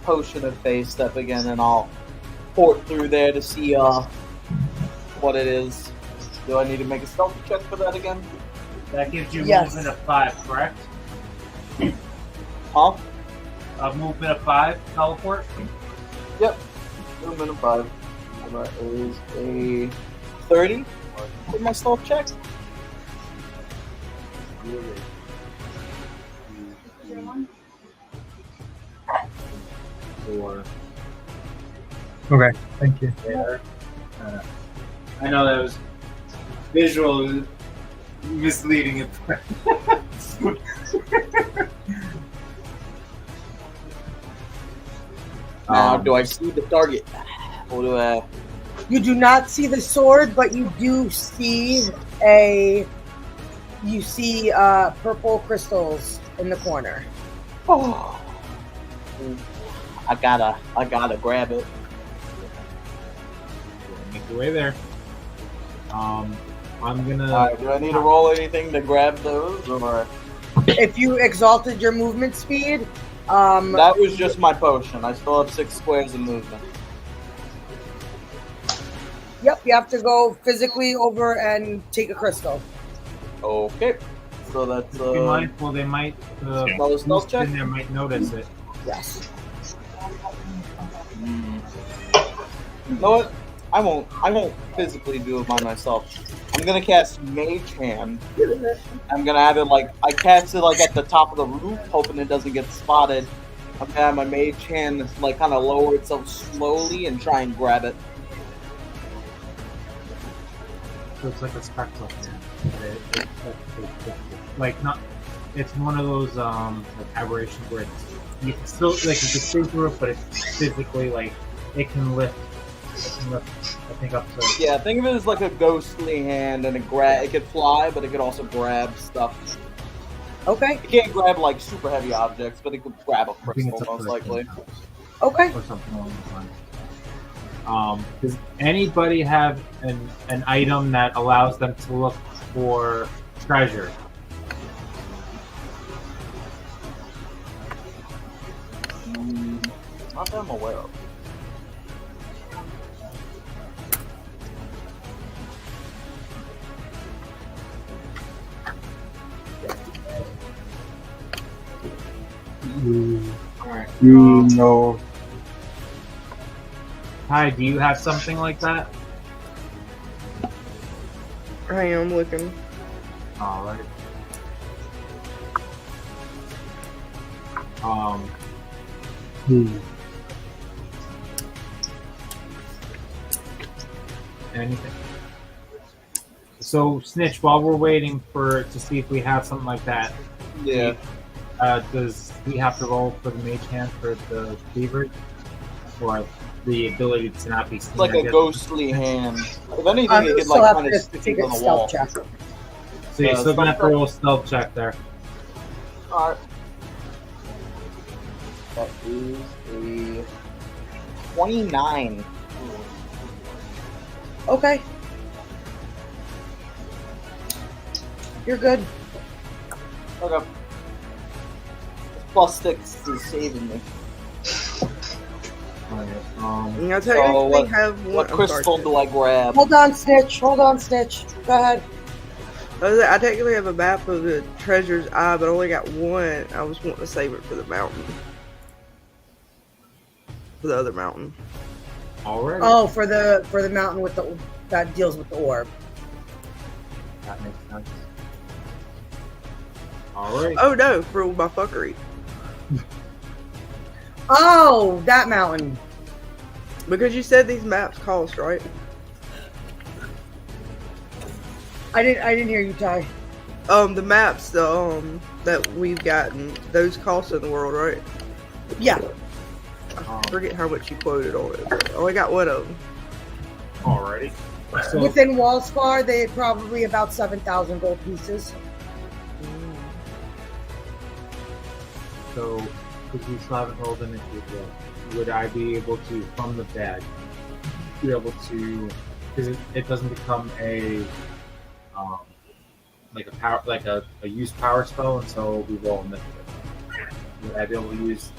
potion of phase step again, and I'll port through there to see what it is. Do I need to make a stealth check for that again? That gives you Yes. movement of 5, correct? Huh? A movement of 5, teleport? Yep. Movement of 5. That is a 30 for my stealth check. for Okay, thank you. there. I know that was visual misleading. Now, do I see the target? Or do I? You do not see the sword, but you do see purple crystals in the corner. Oh, I gotta grab it. Make your way there. I'm gonna. Alright, do I need to roll anything to grab those, or If you exalted your movement speed, that was just my potion? I still have 6 squares of movement. yep, you have to go physically over and take a crystal. Okay, so that's Be mindful. They might. Another stealth check? They might notice it. Yes. You know what? I won't physically do it by myself. I'm gonna cast Mage Hand. I'm gonna have it I cast it at the top of the roof, hoping it doesn't get spotted. I'm gonna have my Mage Hand kind of lower itself slowly and try and grab it. So it's like a spectral hand. Not. It's one of those aberrations where you can still you can see through it, but it's physically it can lift. I think up to. Yeah, think of it as like a ghostly hand, and it could fly, but it could also grab stuff. Okay. It can't grab super heavy objects, but it could grab a crystal most likely. Okay. Or something along those lines. Does anybody have an item that allows them to look for treasure? Not that I'm aware of. Alright. No. Hi, do you have something like that? I am looking. Alright. Anything? So, Snitch, while we're waiting to see if we have something like that, Yeah. does he have to roll for the mage hand for the thievery? Or the ability to not be seen? It's like I a guess? ghostly hand. If anything, it You could still have kind of to stick take it a on the wall. stealth check. So you're still gonna have to roll a stealth check there. Alright. That is a 29. Okay. You're good. Okay. +6 is saving me. Alright, I technically what- have one. What crystal do I grab? Hold on, Snitch. Hold on, Snitch. Go ahead. I technically have a map of the treasure's eye, but I only got one. I was wanting to save it for the mountain. For the other mountain. alright. Oh, for the mountain with that deals with the orb. That makes sense. Alright. Oh no, for my fuckery. Oh, that mountain. Because you said these maps cost, right? I didn't hear you, Ty. The maps, that we've gotten, those cost in the world, right? Yeah. I forget how much you quoted on it. But I only got one of them. Alrighty. So, Within Wallspar, they probably about 7,000 gold pieces. so because we still haven't rolled initiative yet, would I be able to, from the bag, be able to, because it doesn't become a a used power spell until we roll initiative. Would I be able to use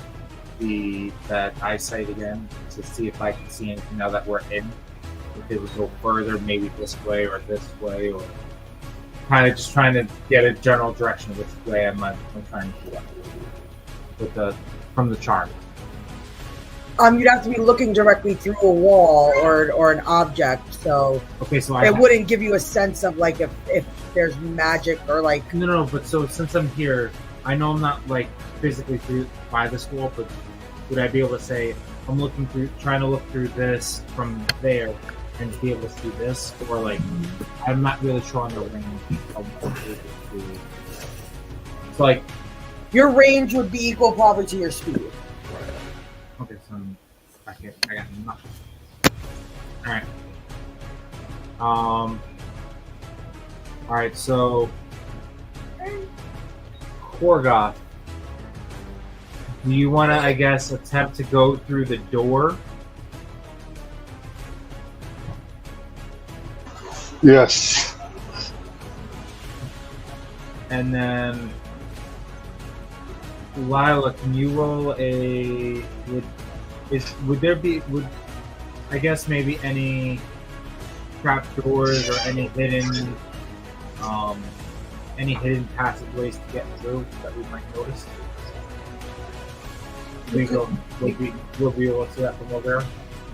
that eyesight again to see if I can see anything now that we're in? If it would go further, maybe this way or this way, or kind of just trying to get a general direction of which way I'm trying to do that from the chart. You'd have to be looking directly through a wall or an object, so Okay, so it wouldn't give you a sense of if there's magic or No, but so since I'm here, I know I'm not physically through by this wall, but would I be able to say I'm looking through, trying to look through this from there, and be able to see this, or like I'm not really sure on the range of what I'm able to. It's like Your range would be equal probably to your speed. okay, so I got nothing. All right. All right, so Kor-Goth, do you want to, I guess, attempt to go through the door? Yes. And then Lila, can you roll a would there be I guess maybe any trap doors or any hidden passageways to get through that we might notice? We'll be able to see that from over there.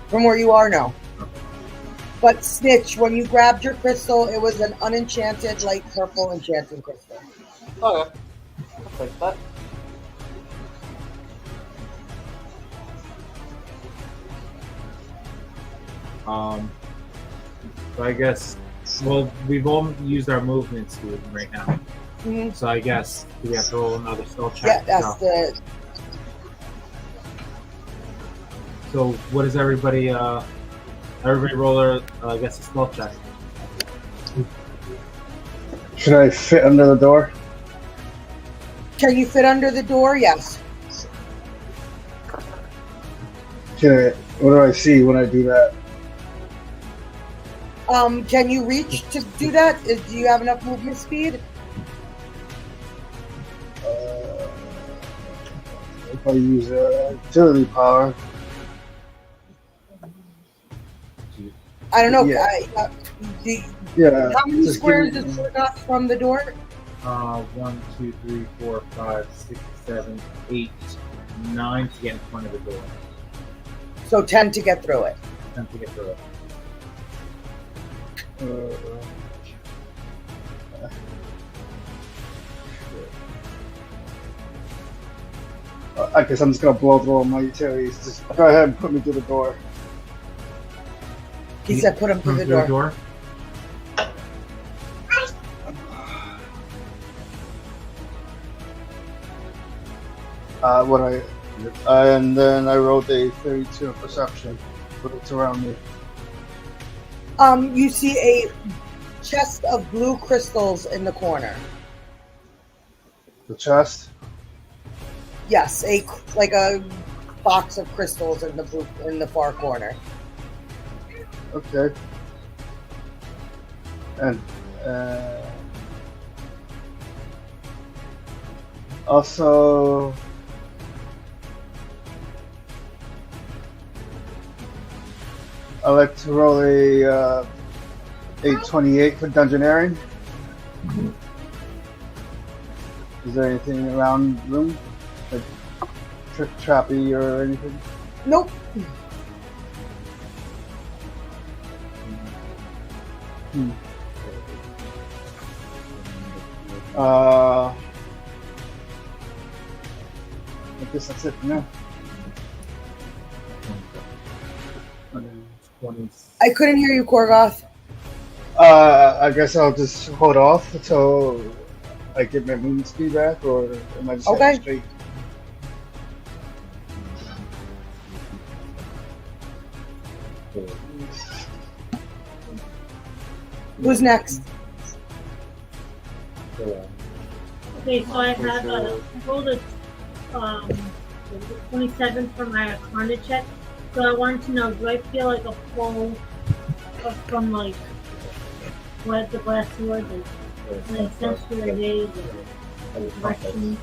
From where you are now. Okay. But Snitch, when you grabbed your crystal, it was an unenchanted, light purple enchanting crystal. Okay. I'll take that. So I guess, well, we've all used our movement speed right now. Mm-hmm. So I guess we have to roll another spell check. Yeah, that's the. So what does everybody roll their, I guess, a spell check? Should I fit under the door? Can you fit under the door? Yes. What do I see when I do that? Can you reach to do that? Do you have enough movement speed? If I use agility power. I don't know. Yeah. Yeah. How many just squares give me- is Kor-Goth from the door? 1, 2, 3, 4, 5, 6, 7, 8, 9 to get in front of the door. So 10 to get through it. 10 to get through it. I guess I'm just gonna blow through all my utilities. Just go ahead and put me through the door. He said put him through the Through door. And then I rolled a 32 in perception for what's around me. You see a chest of blue crystals in the corner. The chest. Yes, like a box of crystals in the far corner. Okay. And also, I like to roll a 828 for dungeoneering. Is there anything around the room, like trappy or anything? Nope. I guess that's it for now. 20. I couldn't hear you, Kor-Goth. I guess I'll just hold off until I get my movement speed back, or am I just Okay. heading straight? Who's next? Okay, so I have rolled a 27 for my Arcana check. So I wanted to know, do I feel like a pull from like what the glass sword, like sense for the days, or directions?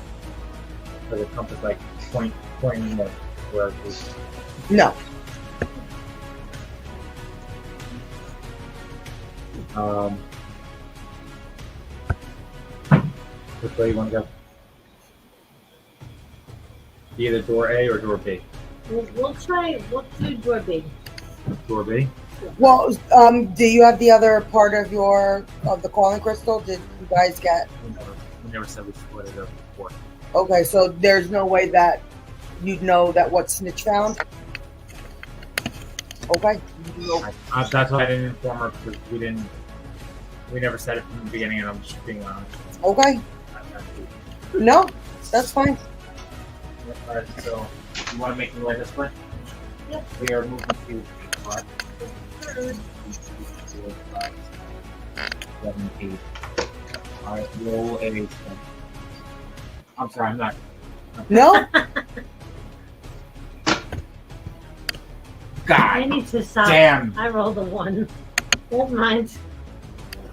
For the compass, like pointing like where it is. No. Which way you want to go? Either door A or door B. We'll do door B. Door B. Well, do you have the other part of the calling crystal? Did you guys get? We never said we split it up before. Okay, so there's no way that you know that what Snitch found? Okay. That's why I didn't inform her because we never said it from the beginning, and I'm just being honest. Okay. No, that's fine. Alright, so you want to make me way this way? Yep. We are moving to 5, 7, 8. Alright, roll a. I'm sorry, I'm not. No? I God need to stop. damn! I rolled a 1. Hold mine.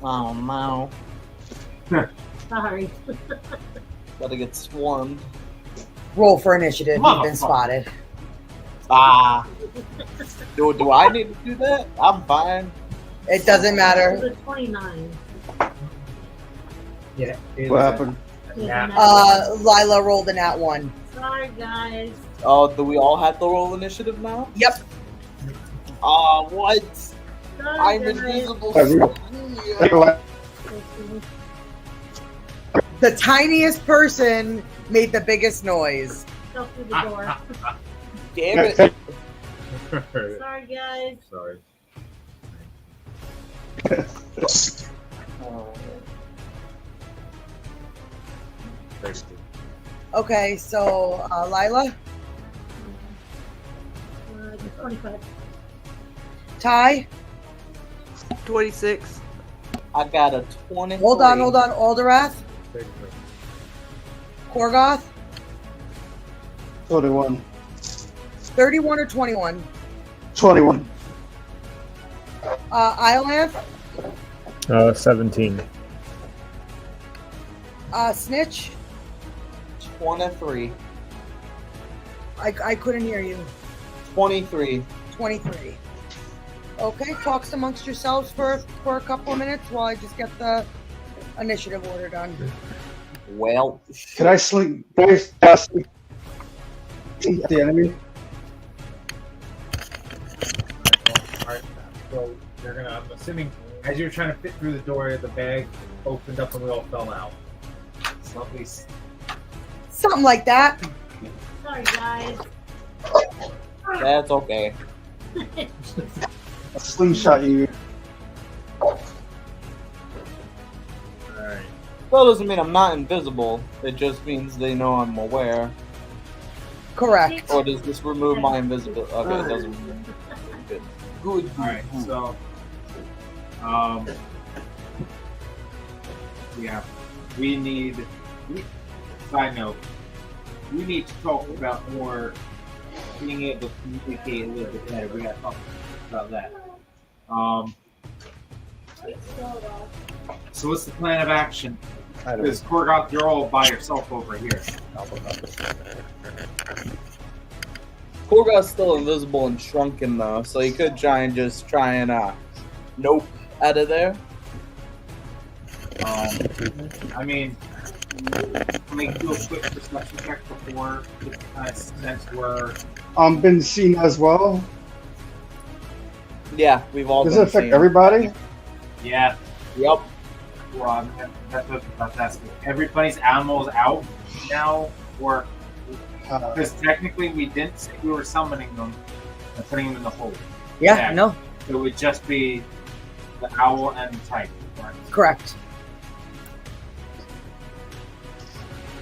Oh no. Sorry. Gotta get swarmed. Roll for initiative. You've been spotted. Ah. Do I need to do that? I'm fine. It doesn't It matter. was a 29. Yeah. What happened? Yeah. Lila rolled in that one. Sorry, guys. Oh, do we all have to roll initiative now? Yep. What? Sorry, I'm guys. invisible. The tiniest person made the biggest noise. Go through the door. Damn it. Sorry, guys. Sorry. Okay, so Lila, 25. Ty. 26. I got a 20. Hold on. Alderwrath, Kor-Goth, 21. 31 or 21. 21. Iolanth, 17. Snitch. 23. I couldn't hear you. 23. 23. Okay, talks amongst yourselves for a couple of minutes while I just get the initiative order done. Well, Can I sleep? Can I sleep at the enemy? Alright, so you're gonna. I'm assuming as you were trying to fit through the door, the bag opened up and we all fell out. So at least. Something like that. Sorry, guys. that's okay. A slingshot you. Alright. That doesn't mean I'm not invisible. It just means they know I'm aware. Correct. Or does this remove my invisibility? Okay, it doesn't. Good. Good. Alright, so. Yeah. We need. Side note. We need to talk about more being able to communicate a little bit better. We gotta talk about that. So what's the plan of action? Because Kor-Goth, you're all by yourself over here. Kor-Goth's still invisible and shrunken though, so he could try and nope out of there. I mean, let me do a quick perception check before this kind of sense where. Been seen as well. Yeah, we've all. Does been it affect seen. everybody? Yeah. Yep. Well, that's what that's asking. Everybody's animals out now, or because technically we didn't say we were summoning them and putting them in the hole. Yeah, no. It would just be the owl and the tiger. Right? Correct.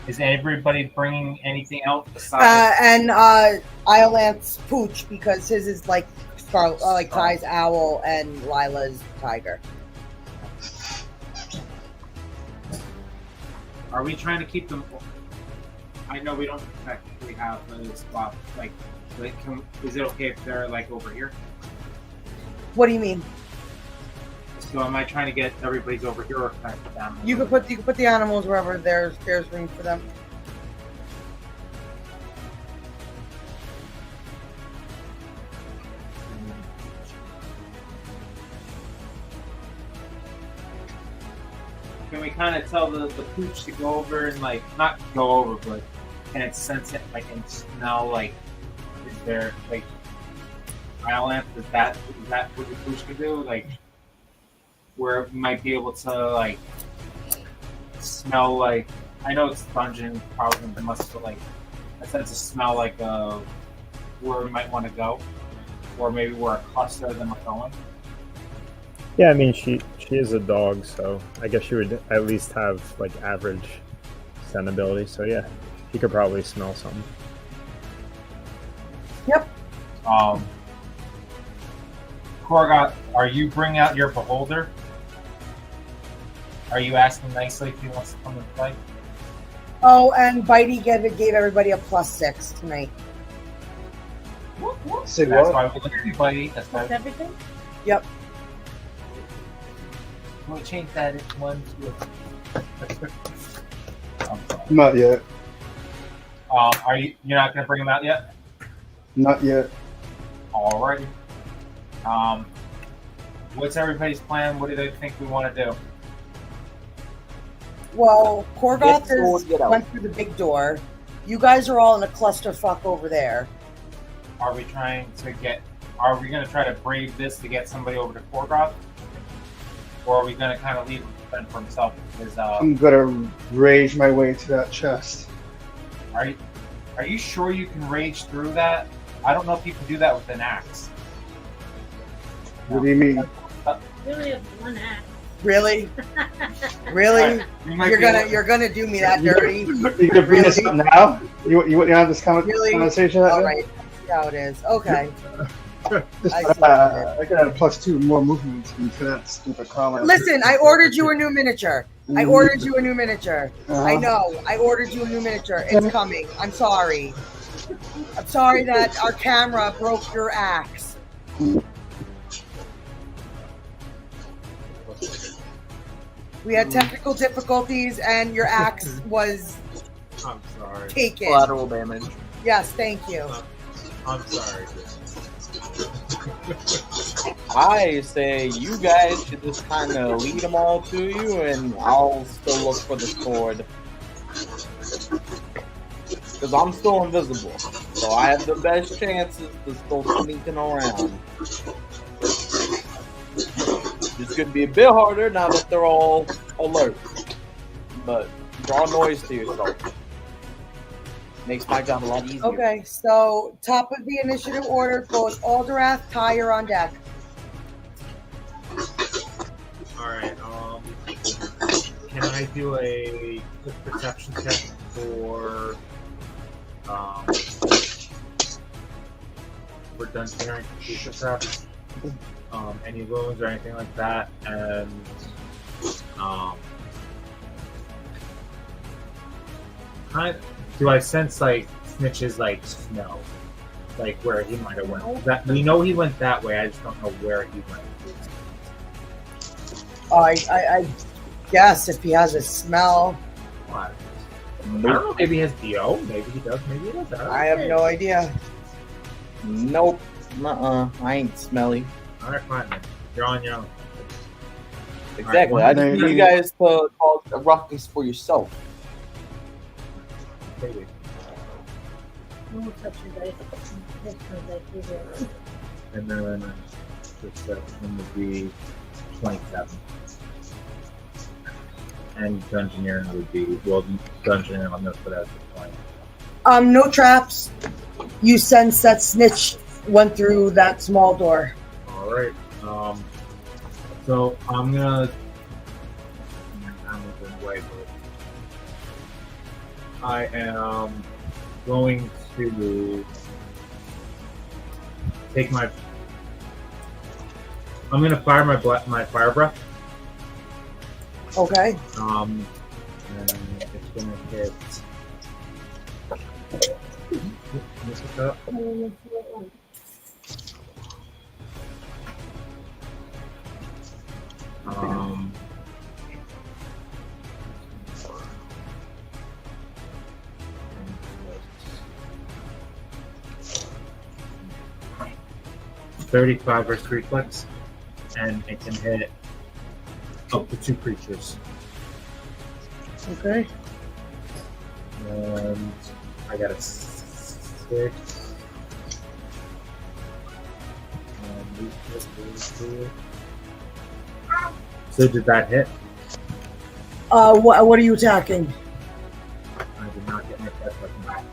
Is everybody bringing anything else besides? And Iolanth's pooch because his is like Scarlet, like Ty's owl and Lila's tiger. Are we trying to keep them? I know we don't technically have a spot. Like is it okay if they're like over here? What do you mean? So am I trying to get everybody's over here or can I put them? You can put the animals wherever there's room for them. Can we kind of tell the pooch to go over and like not go over, but can it sense it like and smell like is there like Iolanth? Is that what the pooch can do? Like where it might be able to like smell like I know it's dungeon probably must but like I sense a smell like where we might want to go, or maybe we're a cluster of them are going. Yeah, I mean, she is a dog, so I guess she would at least have like average scent ability. So yeah, she could probably smell something. Yep. Kor-Goth, are you bringing out your beholder? Are you asking nicely if he wants to come and play? Oh, and Bitey gave everybody a +6 tonight. Say That's what? why we look at everybody. That's why That's everything? Yep. we'll change that into 1, 2. I'm sorry. Not yet. You're not gonna bring him out yet? Not yet. Alrighty. What's everybody's plan? What do they think we want to do? Well, Kor-Goth Get sword, get out. went through the big door. You guys are all in a clusterfuck over there. Are we trying to get? Are we going to try to brave this to get somebody over to Kor-Goth, or are we going to kind of leave him to fend for himself? Because I'm gonna rage my way to that chest. are you sure you can rage through that? I don't know if you can do that with an axe. What do you mean? We only have one axe. Really? Really? We might You're be able- gonna to do me that dirty? You can bring this up now? You want to have this Really? conversation? All right. See how it is. Okay. I see. I could add a +2 more movement into that stupid comment. Listen, I ordered you a new miniature. I ordered you a new miniature. Uh-huh. I know. I ordered you a new miniature. It's coming. I'm sorry. I'm sorry that our camera broke your axe. We had technical difficulties and your axe was I'm sorry. taken. Collateral damage. Yes, thank you. I'm sorry. I say you guys should just kind of lead them all to you, and I'll still look for the sword. Because I'm still invisible, so I have the best chances to still sneaking around. It's going to be a bit harder now that they're all alert. But draw noise to yourself. Makes my job a lot easier. Okay, so top of the initiative order goes Alderwrath, Ty, you're on deck. Alright, can I do a quick perception check for dungeoneering completion perhaps? Any wounds or anything like that, and do I sense like Snitch's like snow, like where he might have went? That we know he went that way. I just don't know where he went. I guess if he has a smell, What? I don't know. Maybe he has BO. Maybe he does. Maybe he doesn't. I have no idea. Nope. I ain't smelly. All right, fine. Then. You're on your own. Exactly. Alright, I just need you guys to call a ruckus for yourself. Maybe. We'll touch your dice. This one's like easier. And then perception would be 27. And dungeoneering would be dungeoneering. I'm gonna put as a 20. No traps. You sense that Snitch went through that small door. All right. So I'm gonna. I'm moving away, but I am going to take my. I'm gonna fire my fire breath. Okay. And it's gonna hit. This is up. 35 versus reflex, and it can hit up to 2 creatures. Okay. And I got a 6. So did that hit? What are you attacking? I did not get my test button back.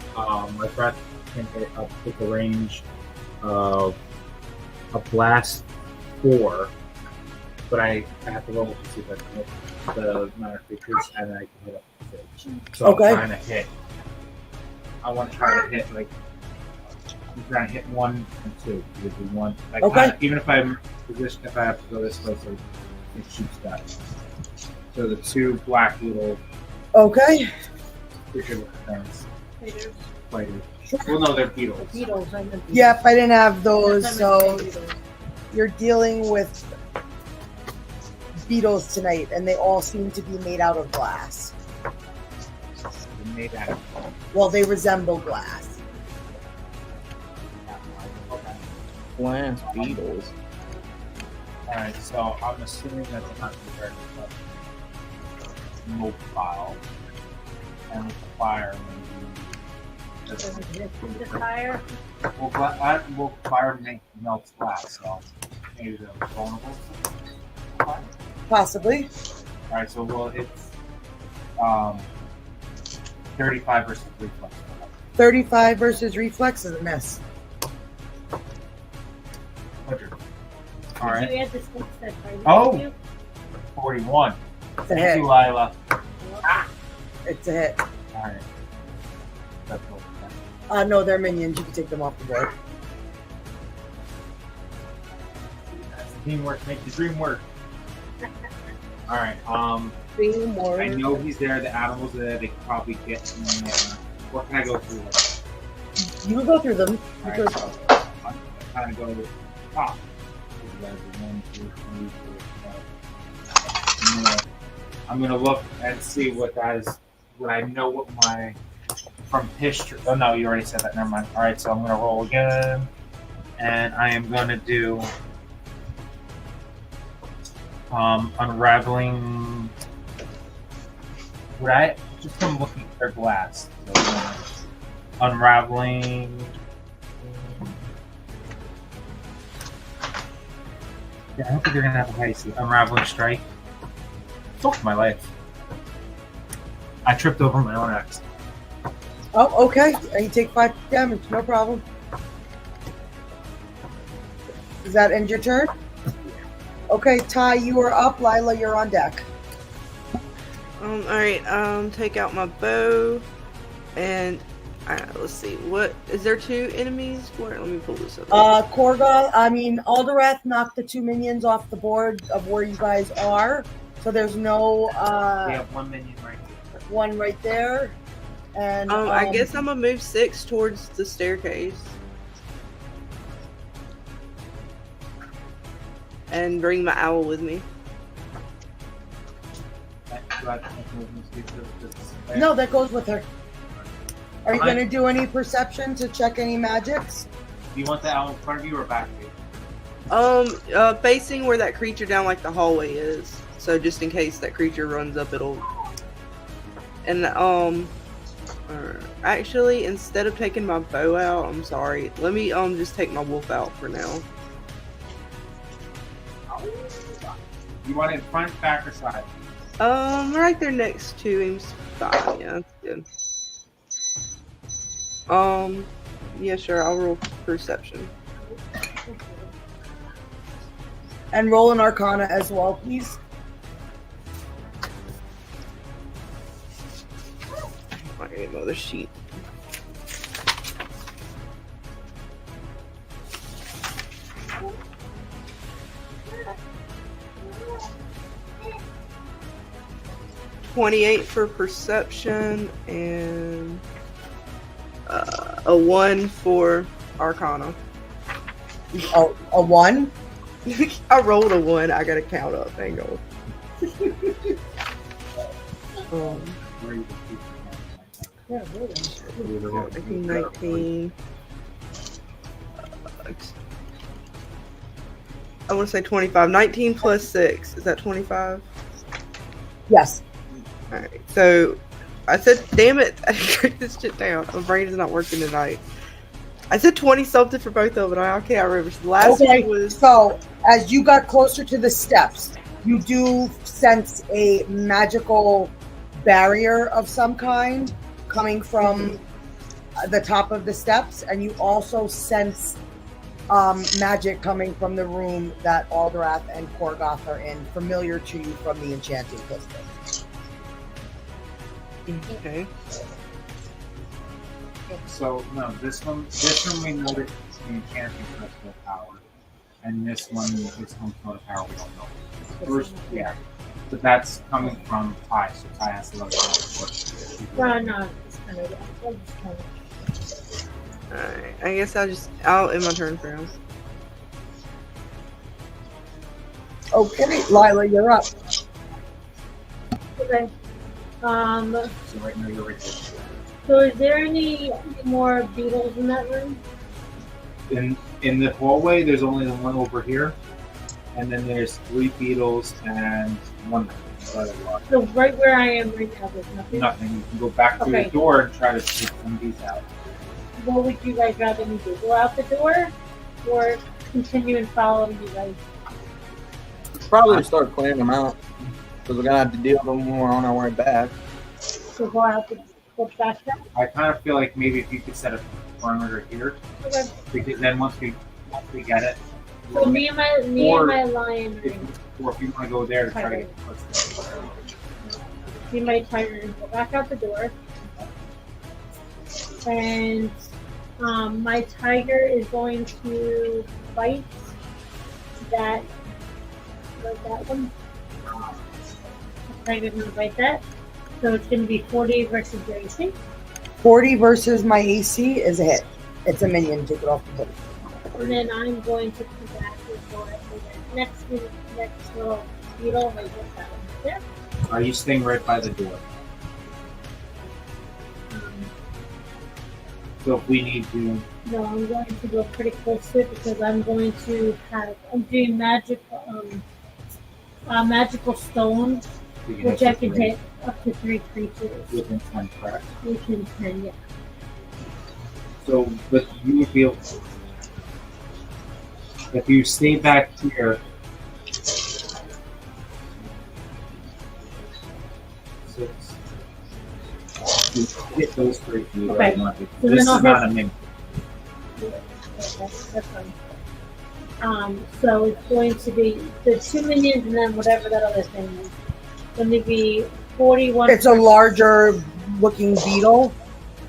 Life Breath can hit up with the range of a blast 4, but I have to roll to see if I can hit the amount of creatures, and then I can hit up to 6. So Okay. I'm trying to hit. I want to try to hit like. I'm trying to hit 1 and 2. Because we want, like, Okay. even if I'm positioned, if I have to go this way, so it shoots that. So the 2 black little Okay. creature things. Fighters. Fighters. Well, no, they're beetles. Beetles. I meant beetles. Yep, I didn't have those, That's so beetles. you're dealing with beetles tonight, and they all seem to be made out of glass. They're made out of Well, they resemble glass. okay. Glass beetles. Alright, so I'm assuming that's not very mobile. And with the fire, maybe. The fire. Well, fire melts glass, so maybe they're vulnerable to fire. Possibly. Alright, so it's 35 versus reflex. 35 versus reflex is a miss. 100. Did Alright, you add the sticks that fighting Oh! you? 41. It's a Thank hit. you, Lila. It's a hit. Alright. That's what No, they're minions. You can take them off the board. teamwork make the dream work. Alright, Teamwork. I know he's there, the animals are there, they can probably get me. What can I go through? You can go through them. Alright, Because- so I'm kind of go to the top. I'm gonna look and see what I know what my from history. Oh no, you already said that. Never mind. All right, so I'm gonna roll again, and I am gonna do unraveling. Would I just come looking for glass? So, unraveling. Yeah, I don't think you're gonna have a high see. Unraveling strike. Fuck my life. I tripped over my own axe. Oh, okay. And you take 5 damage. No problem. Does that end your turn? Okay, Ty, you are up. Lila, you're on deck. Alright, take out my bow, and let's see, what is there 2 enemies? Where? Let me pull this up. Kor-Goth, Alderwrath knocked the 2 minions off the board of where you guys are. So there's no We have 1 minion right here. one right there. And I guess I'm gonna move 6 towards the staircase. And bring my owl with me. no, that goes with her. Are you Fine. going to do any perception to check any magics? Do you want the owl in front of you or back of you? Facing where that creature down like the hallway is. So just in case that creature runs up, it'll. And actually, instead of taking my bow out, I'm sorry. Let me just take my wolf out for now. You want it in front, back, or side? Right there next to him's fine. Yeah, that's good. Yeah, sure. I'll roll perception. And roll an arcana as well, please. I need another sheet. $28 for perception and a 1 for arcana. Oh, a 1? I rolled a 1. I gotta count up. Hang on. Where you Yeah, really. 19. I want to say 25. 19 plus 6. Is that 25? Yes. Alright. So, I said, damn it. I didn't write this shit down. My brain is not working tonight. I said 20 something for both of them, but I can't remember. So the last Okay, one was. so as you got closer to the steps, you do sense a magical barrier of some kind coming from the top of the steps, and you also sense magic coming from the room that Alderwrath and Kor-Goth are in, familiar to you from the enchanting pistol. Okay. So no, this one we know that it's the enchanting crystal power, and this one's not a power we don't know. First, yeah, but that's coming from Ty, so Ty has to look at Well, no, it's kind of Alright. I guess I'll end my turn for him. Okay, Lila, you're up. Okay. So right now you're right there. So is there any more beetles in that room? In the hallway, there's only the one over here, and then there's 3 beetles and 1 other lot. So right where I am right now, there's nothing? Nothing. You can go back to Okay. the door and try to take some of these out. What would you guys rather me do? Go out the door or continue and follow you guys? Probably start clearing them out because we're gonna have to deal with them when we're on our way back. So go out the back there? I kind of feel like maybe if you could set a perimeter here, Okay. because then once we get it, So me and my lion are if, or if you want to go there to try to get me and my tiger and go back out the door. And my tiger is going to bite that one. The tiger's going to bite that. So it's going to be 40 versus your AC. 40 versus my AC is a hit. It's a minion. Take it off the board. And then I'm going to come back and go for the next little beetle right there. There. Are you staying right by the door? So if we need to, No, I'm going to go pretty close to it because I'm doing magical stone, we can which hit I can three hit up to 3 creatures. within 10, correct? Within 10, yeah. So, but you would be able, if you stay back here, you hit those 3 feet. Okay. Right? So This then is I'll not hit- a min. Okay, that's fine. So it's going to be the 2 minions and then whatever that other thing is. Going to be 41. It's a larger looking beetle,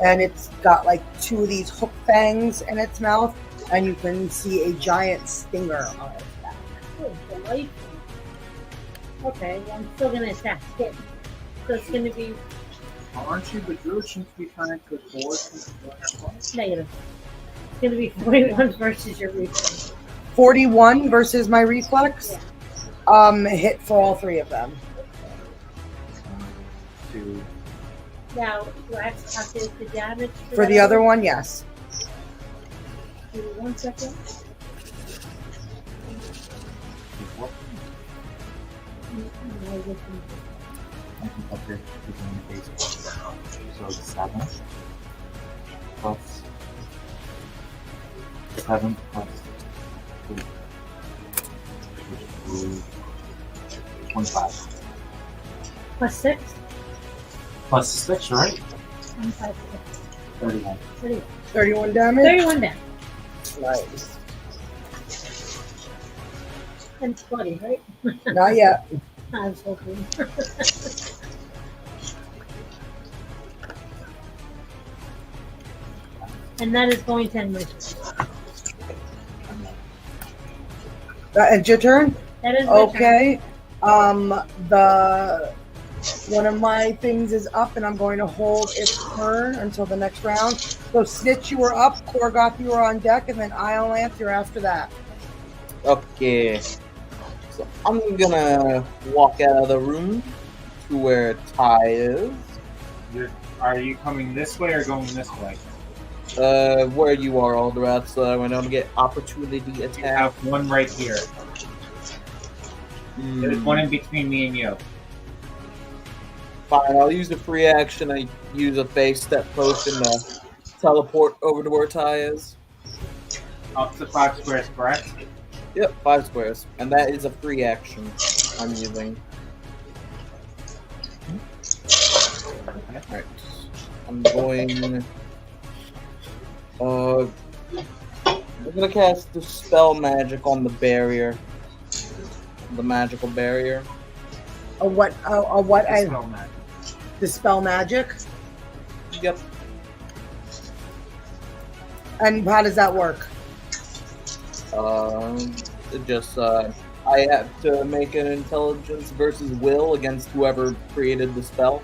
and it's got like 2 of these hook fangs in its mouth, and you can see a giant stinger on its back. Oh, delightful. Okay, well, I'm still going to attack it. So it's going to be Aren't you the druid? Shouldn't you be trying to go forward? negative. It's going to be 41 versus your reflex. 41 versus my reflex. Hit for all 3 of them. To Now, do I have to calculate the damage? For the other one, yes. Give me 1 second. I think up here, the base. So it's 7 plus 7 plus 2. 25. Plus 6? Plus 6, right? 25. 31. 31 damage. 31 damage. Nice. And 20, right? Not yet. I was hoping. And that is going to end my turn. It's your turn? That is my turn. Okay. The one of my things is up, and I'm going to hold its turn until the next round. So Snitch, you were up. Kor-Goth, you were on deck, and then Iolanth, you're after that. Okay. So I'm gonna walk out of the room to where Ty is. Are you coming this way or going this way? Where you are, Alderwrath, so when I'm get opportunity You attack. have one right here. There's one in between me and you. Fine, I'll use the free action. I use a phase step potion to teleport over to where Ty is. Up to 5 squares, correct? Yep, 5 squares. And that is a free action I'm using. Alright. I'm going I'm gonna cast Dispel Magic on the barrier. The magical barrier. What? Dispel magic. Dispel magic. Yep. And how does that work? I have to make an intelligence versus will against whoever created the spell.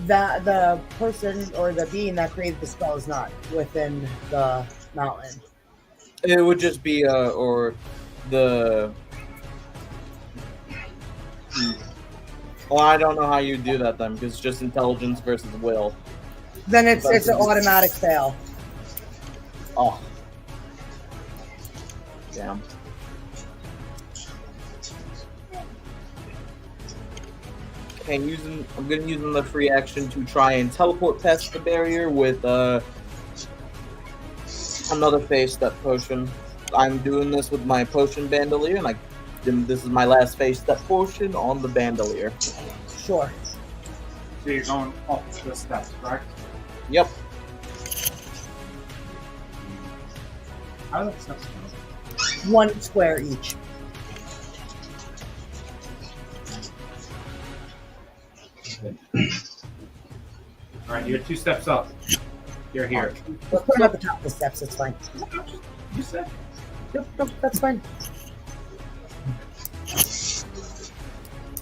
That the person or the being that created the spell is not within the mountain. It would just be or the. Well, I don't know how you do that then, because it's just intelligence versus will. Then it's an automatic fail. Oh. Damn. Okay, I'm gonna use the free action to try and teleport past the barrier with another phase step potion. I'm doing this with my potion bandolier, and this is my last phase step potion on the bandolier. Sure. So you're going up the steps, correct? Yep. How do the steps go? 1 square each. Alright, you're 2 steps up. You're here. Let's put them at the top of the steps. It's fine. You said? Yep, that's fine.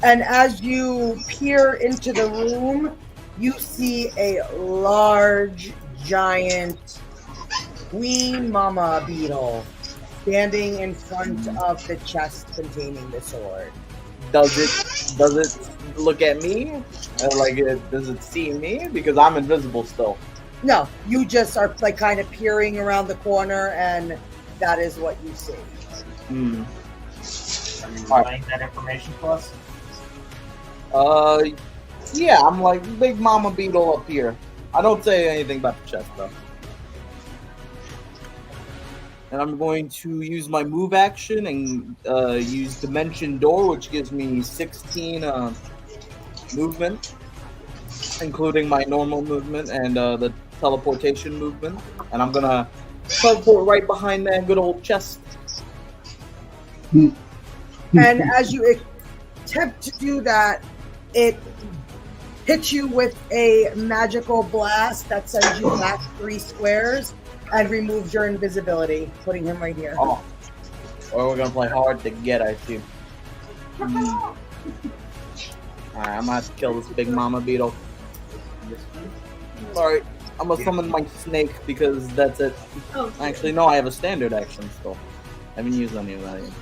And as you peer into the room, you see a large, giant queen mama beetle standing in front of the chest containing the sword. Does it look at me? Does it see me? Because I'm invisible still. No, you just are like kind of peering around the corner, and that is what you see. Hmm. Are you relaying that information to us? Yeah, I'm like big mama beetle up here. I don't say anything about the chest though. And I'm going to use my move action and use Dimension Door, which gives me 16 movement, including my normal movement and the teleportation movement. And I'm gonna teleport right behind that good old chest. And as you attempt to do that, it hits you with a magical blast that sends you back 3 squares and removes your invisibility, putting him right here. Oh. Or we're gonna play hard to get, I see. Alright, I'm gonna have to kill this big mama beetle. Alright, I'm gonna summon my snake because that's it. Oh, Actually, no, I have a standard action still. I haven't used any of that yet.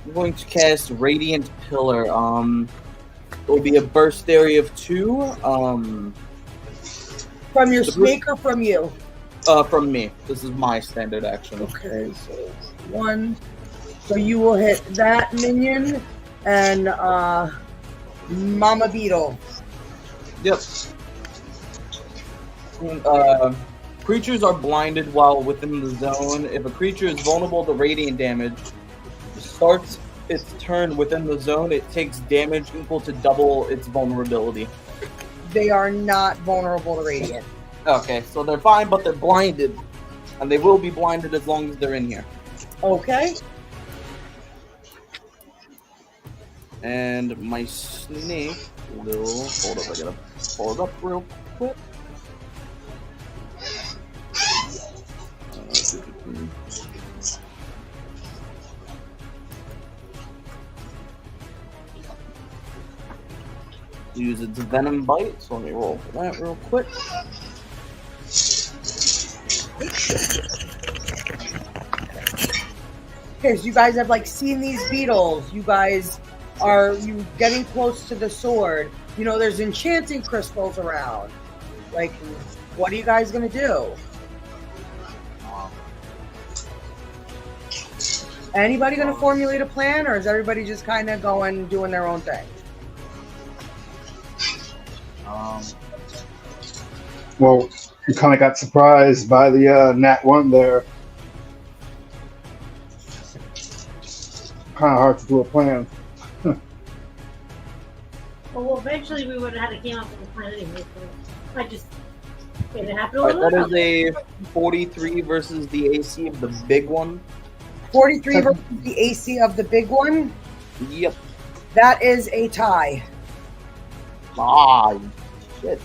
I'm going to cast Radiant Pillar. It will be a burst area of 2. From your snake or from you? From me. This is my standard action. Okay, so 1. So you will hit that minion and Mama Beetle. Yep. Creatures are blinded while within the zone. If a creature is vulnerable to radiant damage, starts its turn within the zone, it takes damage equal to double its vulnerability. They are not vulnerable to radiant. Okay, so they're fine, but they're blinded. And they will be blinded as long as they're in here. Okay. And my snake will... Hold up, I gotta pull it up real quick. Use its venom bite, so let me roll for that real quick. Okay, so you guys have like seen these beetles. You guys are getting close to the sword. You know, there's enchanting crystals around. Like, what are you guys gonna do? Anybody gonna formulate a plan, or is everybody just kind of doing their own thing? Well, you kind of got surprised by the Nat 1 there. Kind of hard to do a plan. Well, eventually we would have had to came up with a plan anyway. So I just made it happen. Alright, that is a 43 versus the AC of the big one. 43 versus the AC of the big one. Yep. That is a tie. Ah, shit.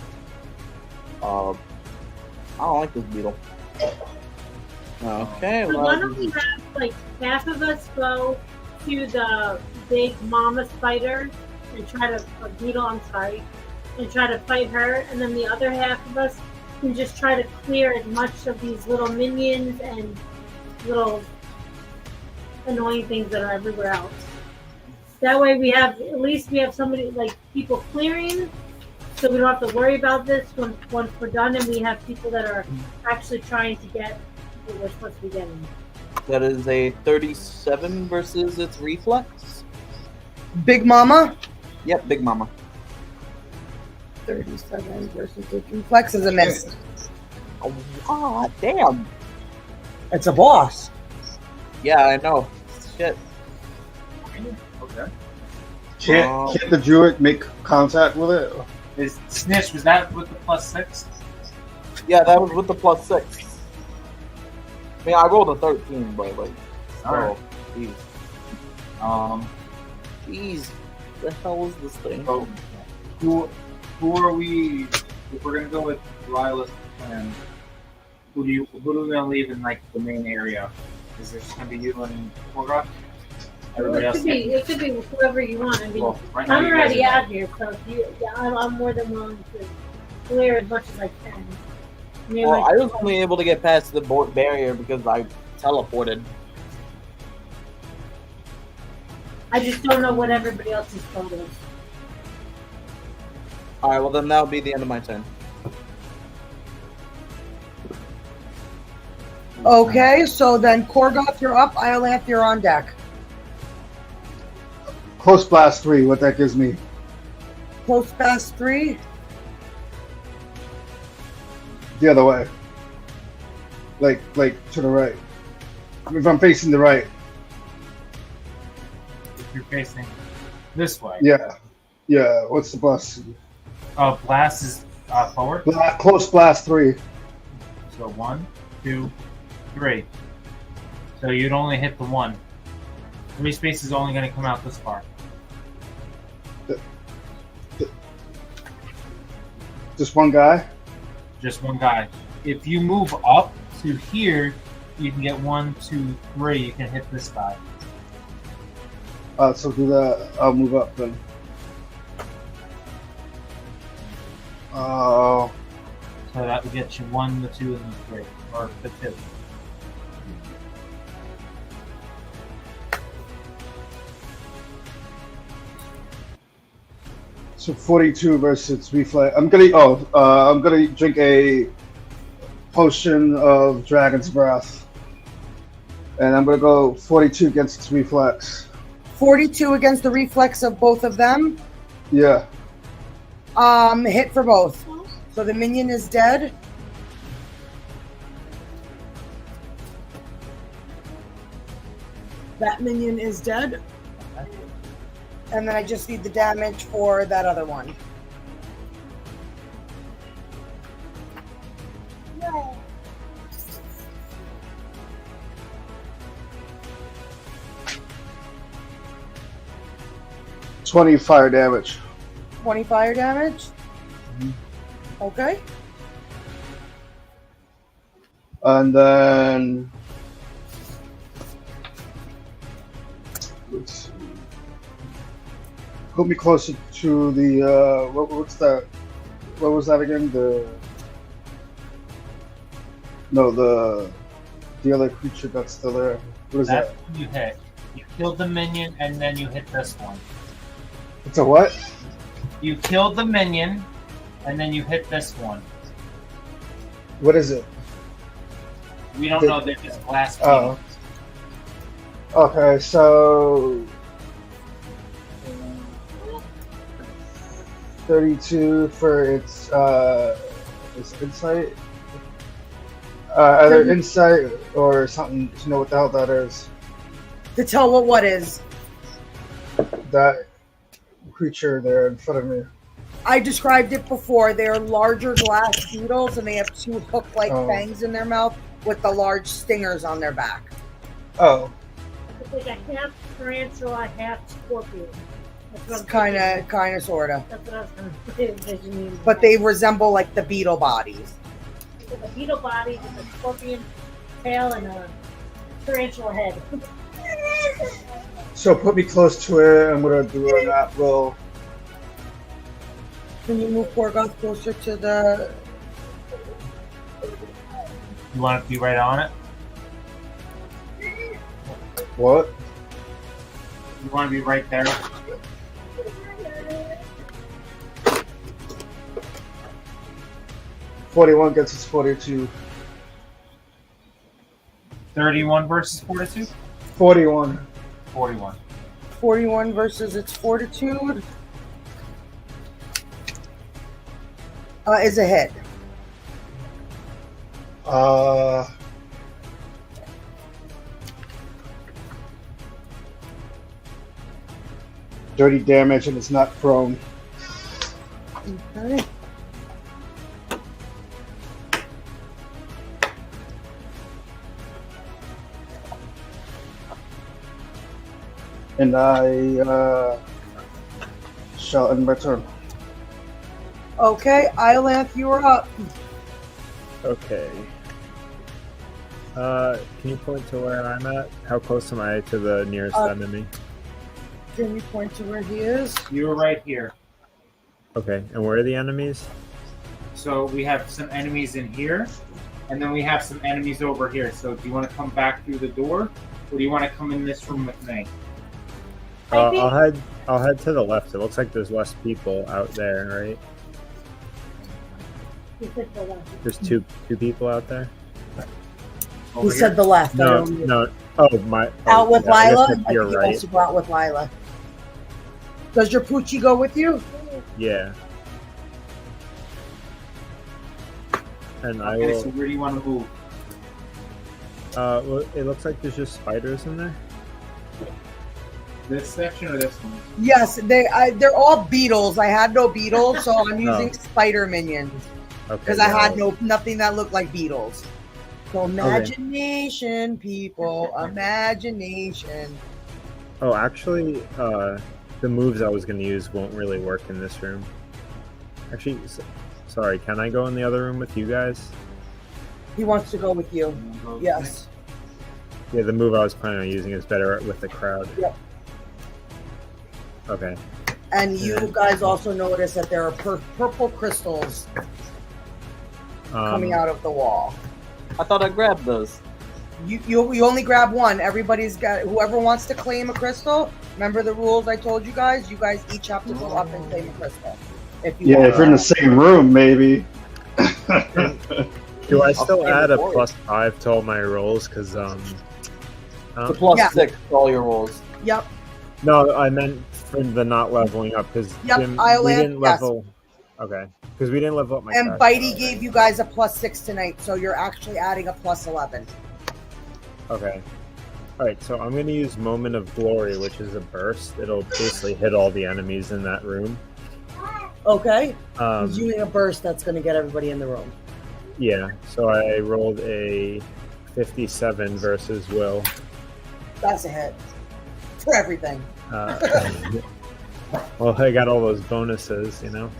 I don't like this beetle. Okay, So why don't we have like half of us go to the big mama spider and try to beetle? I'm sorry, and try to fight her, and then the other half of us can just try to clear as much of these little minions and little annoying things that are everywhere else. That way, we have at least we have somebody like people clearing. So we don't have to worry about this once we're done, and we have people that are actually trying to get what we're supposed to be getting. That is a 37 versus its reflex. Big Mama. Yep, Big Mama. 37 versus its reflex is a miss. Oh, God damn. It's a boss. Yeah, I know. Shit. Okay. Can't the druid make contact with it? Is Snitch, was that with the +6? Yeah, that was with the +6. I mean, I rolled a 13, but like, Alright. Jeez. Jeez, the hell is this thing? So, who are we? If we're gonna go with Lila's plan, who are we gonna leave in like the main area? Is it just gonna be you and Kor-Goth? Everybody else? It could be whoever you want. I mean, Well, right now I'm you guys already are- out here, so I'm more than willing to clear as much as I can. I mean, Well, like, I was only able to get past the barrier because I teleported. I just don't know what everybody else's code is. Alright, well then that'll be the end of my turn. Okay, so then Kor-Goth, you're up. Iolanth, you're on deck. Close blast 3, what that gives me. Close pass 3. The other way. Like to the right. If I'm facing the right. If you're facing this way. Yeah. Yeah, what's the blast? Blast is forward. Close blast 3. So 1, 2, 3. So you'd only hit the 1. 3 space is only going to come out this far. Just one guy? Just one guy. If you move up to here, you can get 1, 2, 3. You can hit this guy. So do that. I'll move up then. So that would get you 1, the 2, and the 3. Or the 2. So 42 versus reflex. I'm gonna drink a potion of Dragon's Breath, and I'm gonna go 42 against its reflex. 42 against the reflex of both of them. Yeah. Hit for both. So the minion is dead. That minion is dead. And then I just need the damage for that other one. No. $20 fire damage. 20 fire damage. Okay. And then let's see. Put me closer to the what's that? What was that again? The other creature that's still there. What is That's that? what you hit. You killed the minion, and then you hit this one. It's a what? You killed the minion, and then you hit this one. What is it? We don't know. They're just glass Oh. cubes. Okay, so 32 for its Is insight? Either insight or something to know what the hell that is. To tell what is. That creature there in front of me. I described it before. They're larger glass beetles, and they have two hook-like fangs in their mouth with the large stingers on their back. Oh. It's like a half tarantula, half scorpion. It's kind of, sort of. That's what I was going to envisioning. But they resemble like the beetle bodies. It's a beetle body with a scorpion tail and a tarantula head. So put me close to it. I'm gonna do a nat roll. Can you move Kor-Goth closer to the? You want to be right on it? What? You want to be right there? $41 gets us 42. 31 versus 42? 41. 41. 41 versus its fortitude. Is a hit. Dirty damage, and it's not prone. Okay. And I shall end my turn. Okay, Iolanth, you are up. Okay. Can you point to where I'm at? How close am I to the nearest enemy? Can you point to where he is? You're right here. Okay, and where are the enemies? So we have some enemies in here, and then we have some enemies over here. So do you want to come back through the door, or do you want to come in this room with me? I'll head to the left. It looks like there's less people out there, right? There's two people out there. He said the left. No. Oh my. Out with Lila. I think you're he right. wants to go out with Lila. Does your Poochie go with you? Yeah. And I Okay, will. so where do you want to move? Well, it looks like there's just spiders in there. This section or this one? Yes, they're all beetles. I had no beetles, so I'm using spider minions because I had nothing that looked like beetles. So imagination, people, imagination. Oh, actually, the moves I was going to use won't really work in this room. Actually, sorry, can I go in the other room with you guys? He wants to go with you. Yes. Yeah, the move I was planning on using is better with the crowd. Yep. Okay. And you guys also notice that there are purple crystals coming out of the wall. I thought I grabbed those. You only grab one. Everybody's got, whoever wants to claim a crystal, remember the rules I told you guys? You guys each have to go up and claim a crystal. If you if you're in the same room, maybe. Do I still add a +5 to all my rolls? Because The +6 to all your rolls. Yep. No, I meant for the not leveling up because we didn't level. Okay, because we didn't level up my. And Bitey gave you guys a +6 tonight, so you're actually adding a +11. Okay. All right, so I'm going to use Moment of Glory, which is a burst. It'll basically hit all the enemies in that room. Okay. He's using a burst that's going to get everybody in the room. Yeah. So I rolled a 57 versus Will. That's a hit for everything. Well, I got all those bonuses, you know.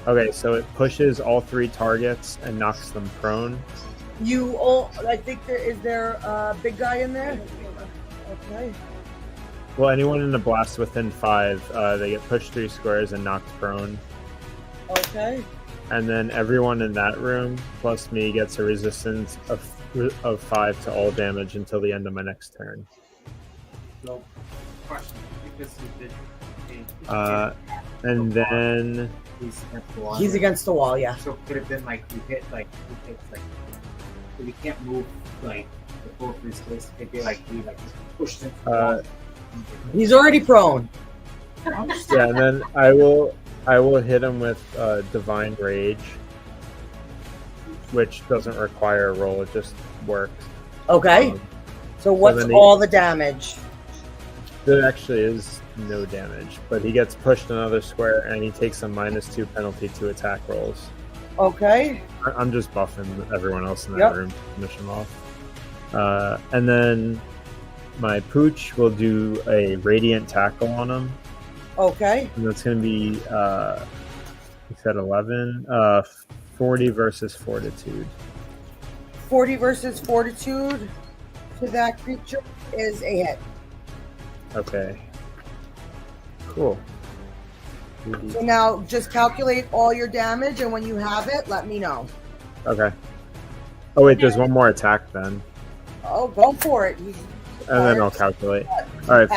Okay, so it pushes all 3 targets and knocks them prone. I think there a big guy in there? Okay. Well, anyone in the blast within 5, they get pushed 3 squares and knocked prone. Okay. And then everyone in that room, plus me, gets a resistance of 5 to all damage until the end of my next turn. So, question. Because he did. And then He's against the wall. He's against the wall, yeah. So it could have been like you hit like he hits like. So we can't move like the full free space. It'd be like we like pushed him. He's already prone. yeah, and then I will hit him with Divine Rage. which doesn't require a roll. It just works. Okay. So what's then all the damage? There actually is no damage, but he gets pushed another square and he takes a -2 penalty to attack rolls. Okay. I'm just buffing everyone else in that room to finish him off. And then my pooch will do a radiant tackle on him. Okay. And that's going to be, he said 11, 40 versus fortitude. 40 versus fortitude to that creature is a hit. Okay. Cool. So now just calculate all your damage, and when you have it, let me know. Okay. Oh wait, there's one more attack then. Oh, go for it. And then I'll calculate. All right,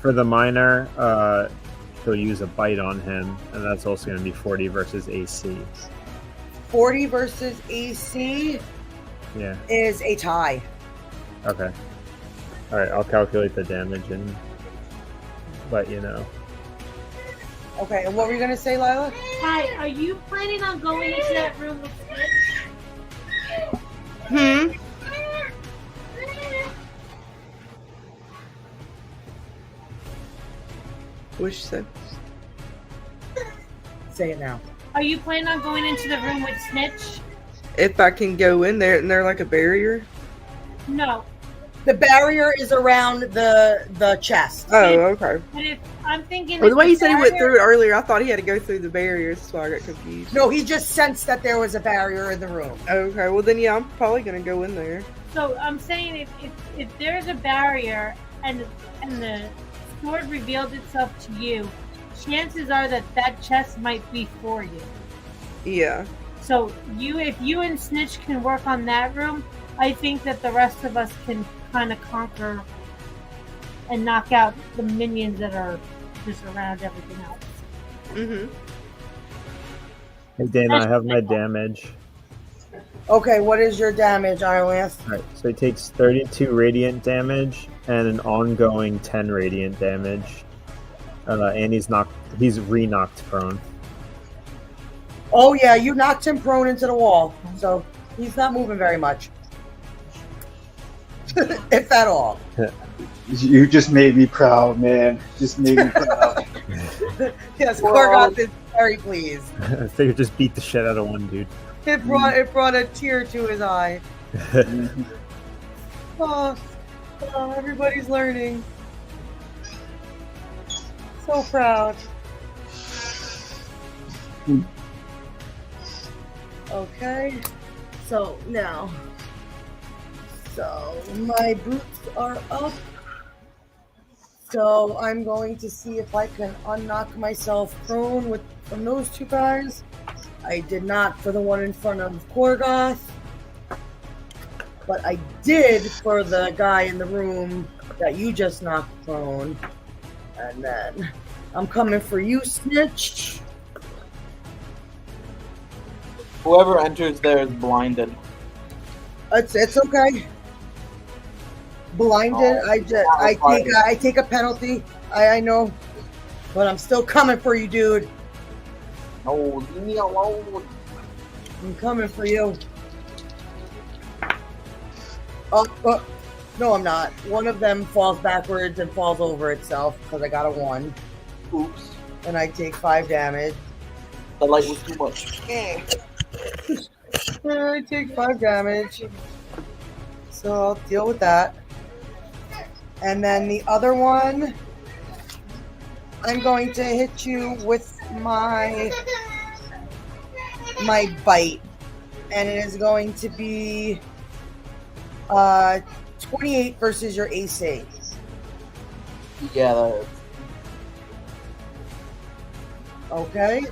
for the minor, he'll use a bite on him, and that's also going to be 40 versus AC. 40 versus AC Yeah. is a tie. Okay. All right, I'll calculate the damage and let you know. Okay, and what were you gonna say, Lila? Hi, are you planning on going into that room with Snitch? Wish so. Say it now. Are you planning on going into the room with Snitch? If I can go in there, and they're like a barrier. No. The barrier is around the chest. Oh, okay. But if I'm thinking, Well, the way you said he went through it earlier, I thought he had to go through the barriers, so I got confused. No, he just sensed that there was a barrier in the room. Okay, well then, yeah, I'm probably gonna go in there. So I'm saying if there's a barrier and the sword revealed itself to you, chances are that chest might be for you. Yeah. So if you and Snitch can work on that room, I think that the rest of us can kind of conquer and knock out the minions that are just around everything else. Mm-hmm. Hey Dana, I have my damage. Okay, what is your damage, Iolanth? Alright, so he takes 32 radiant damage and an ongoing 10 radiant damage. And he's re-knocked prone. Oh yeah, you knocked him prone into the wall, so he's not moving very much. If at all. You just made me proud, man. Just made me proud. Yes, Kor-Goth is very pleased. I figured just beat the shit out of one dude. It brought a tear to his eye. Oh, everybody's learning. So proud. Okay, so now, my boots are up. So I'm going to see if I can unknock myself prone from those two guys. I did not for the one in front of Kor-Goth, but I did for the guy in the room that you just knocked prone. And then I'm coming for you, Snitch. Whoever enters there is blinded. It's okay. Blinded. I take a penalty. I know, but I'm still coming for you, dude. No, leave me alone. I'm coming for you. Oh, no, I'm not. One of them falls backwards and falls over itself because I got a 1. Oops. And I take 5 damage. The light was too much. I take 5 damage. So I'll deal with that. And then the other one, I'm going to hit you with my bite. And it is going to be 28 versus your AC. Yeah, that is. Okay.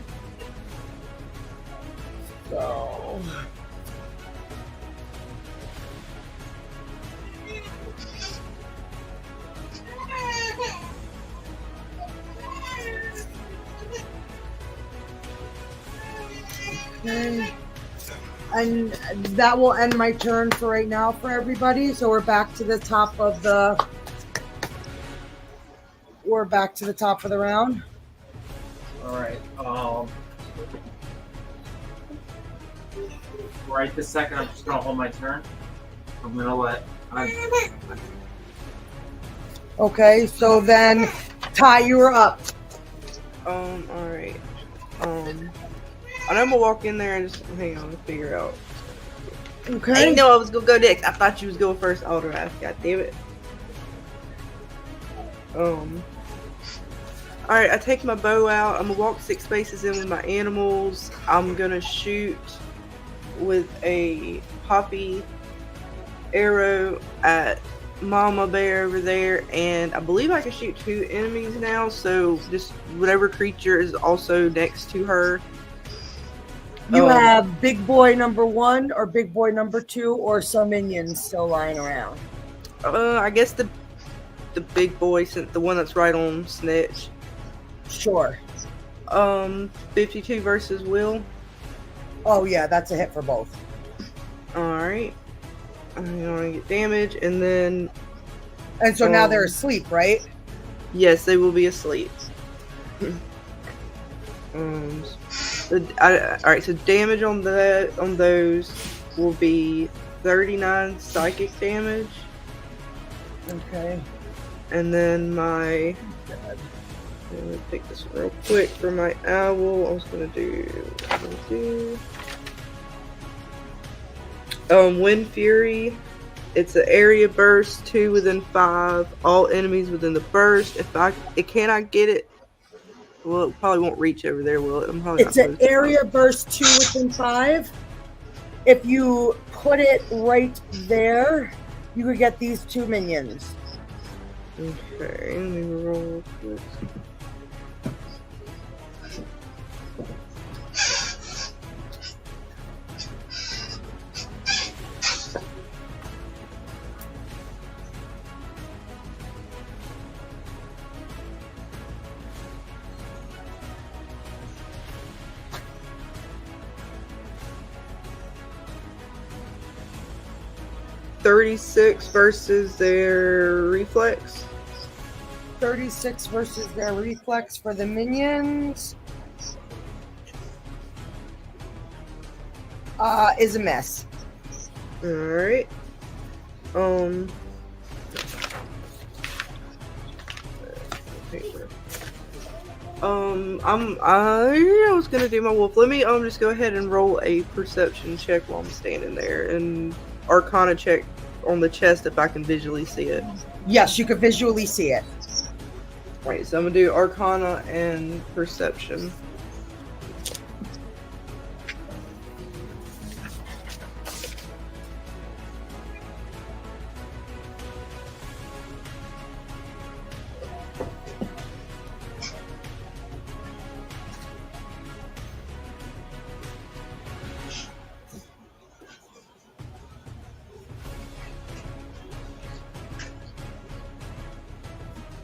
So okay. And that will end my turn for right now for everybody. So we're back to the top of the round. All right. right this second, I'm just gonna hold my turn. I'm gonna let. Okay, so then, Ty, you were up. Alright. I know I'm gonna walk in there and just hang on and figure out. I Okay. didn't know I was gonna go next. I thought you was going first, Alderwrath. God damn it. Alright, I take my bow out. I'm gonna walk 6 spaces in with my animals. I'm gonna shoot with a poppy arrow at Mama Bear over there, and I believe I can shoot 2 enemies now, so just whatever creature is also next to her. You have big boy number 1 or big boy number 2 or some minions still lying around. I guess the big boy, the one that's right on Snitch. Sure. 52 versus Will. Oh yeah, that's a hit for both. Alright. I'm gonna get damage, and then... And so now they're asleep, right? Yes, they will be asleep. Alright, so damage on those will be 39 psychic damage. Okay. And then my... Let me pick this real quick for my owl. I was gonna do... Wind Fury. It's an area burst, 2 within 5. All enemies within the burst. It cannot get it. Well, it probably won't reach over there, will it? I'm probably It's an area burst 2 within 5. If you put it right there, you could get these 2 minions. Okay, let me roll quick. $36 versus their reflex. 36 versus their reflex for the minions. Is a miss. Alright. I was gonna do my wolf. Let me just go ahead and roll a perception check while I'm standing there, and Arcana check on the chest if I can visually see it. Yes, you could visually see it. Right, so I'm gonna do Arcana and Perception.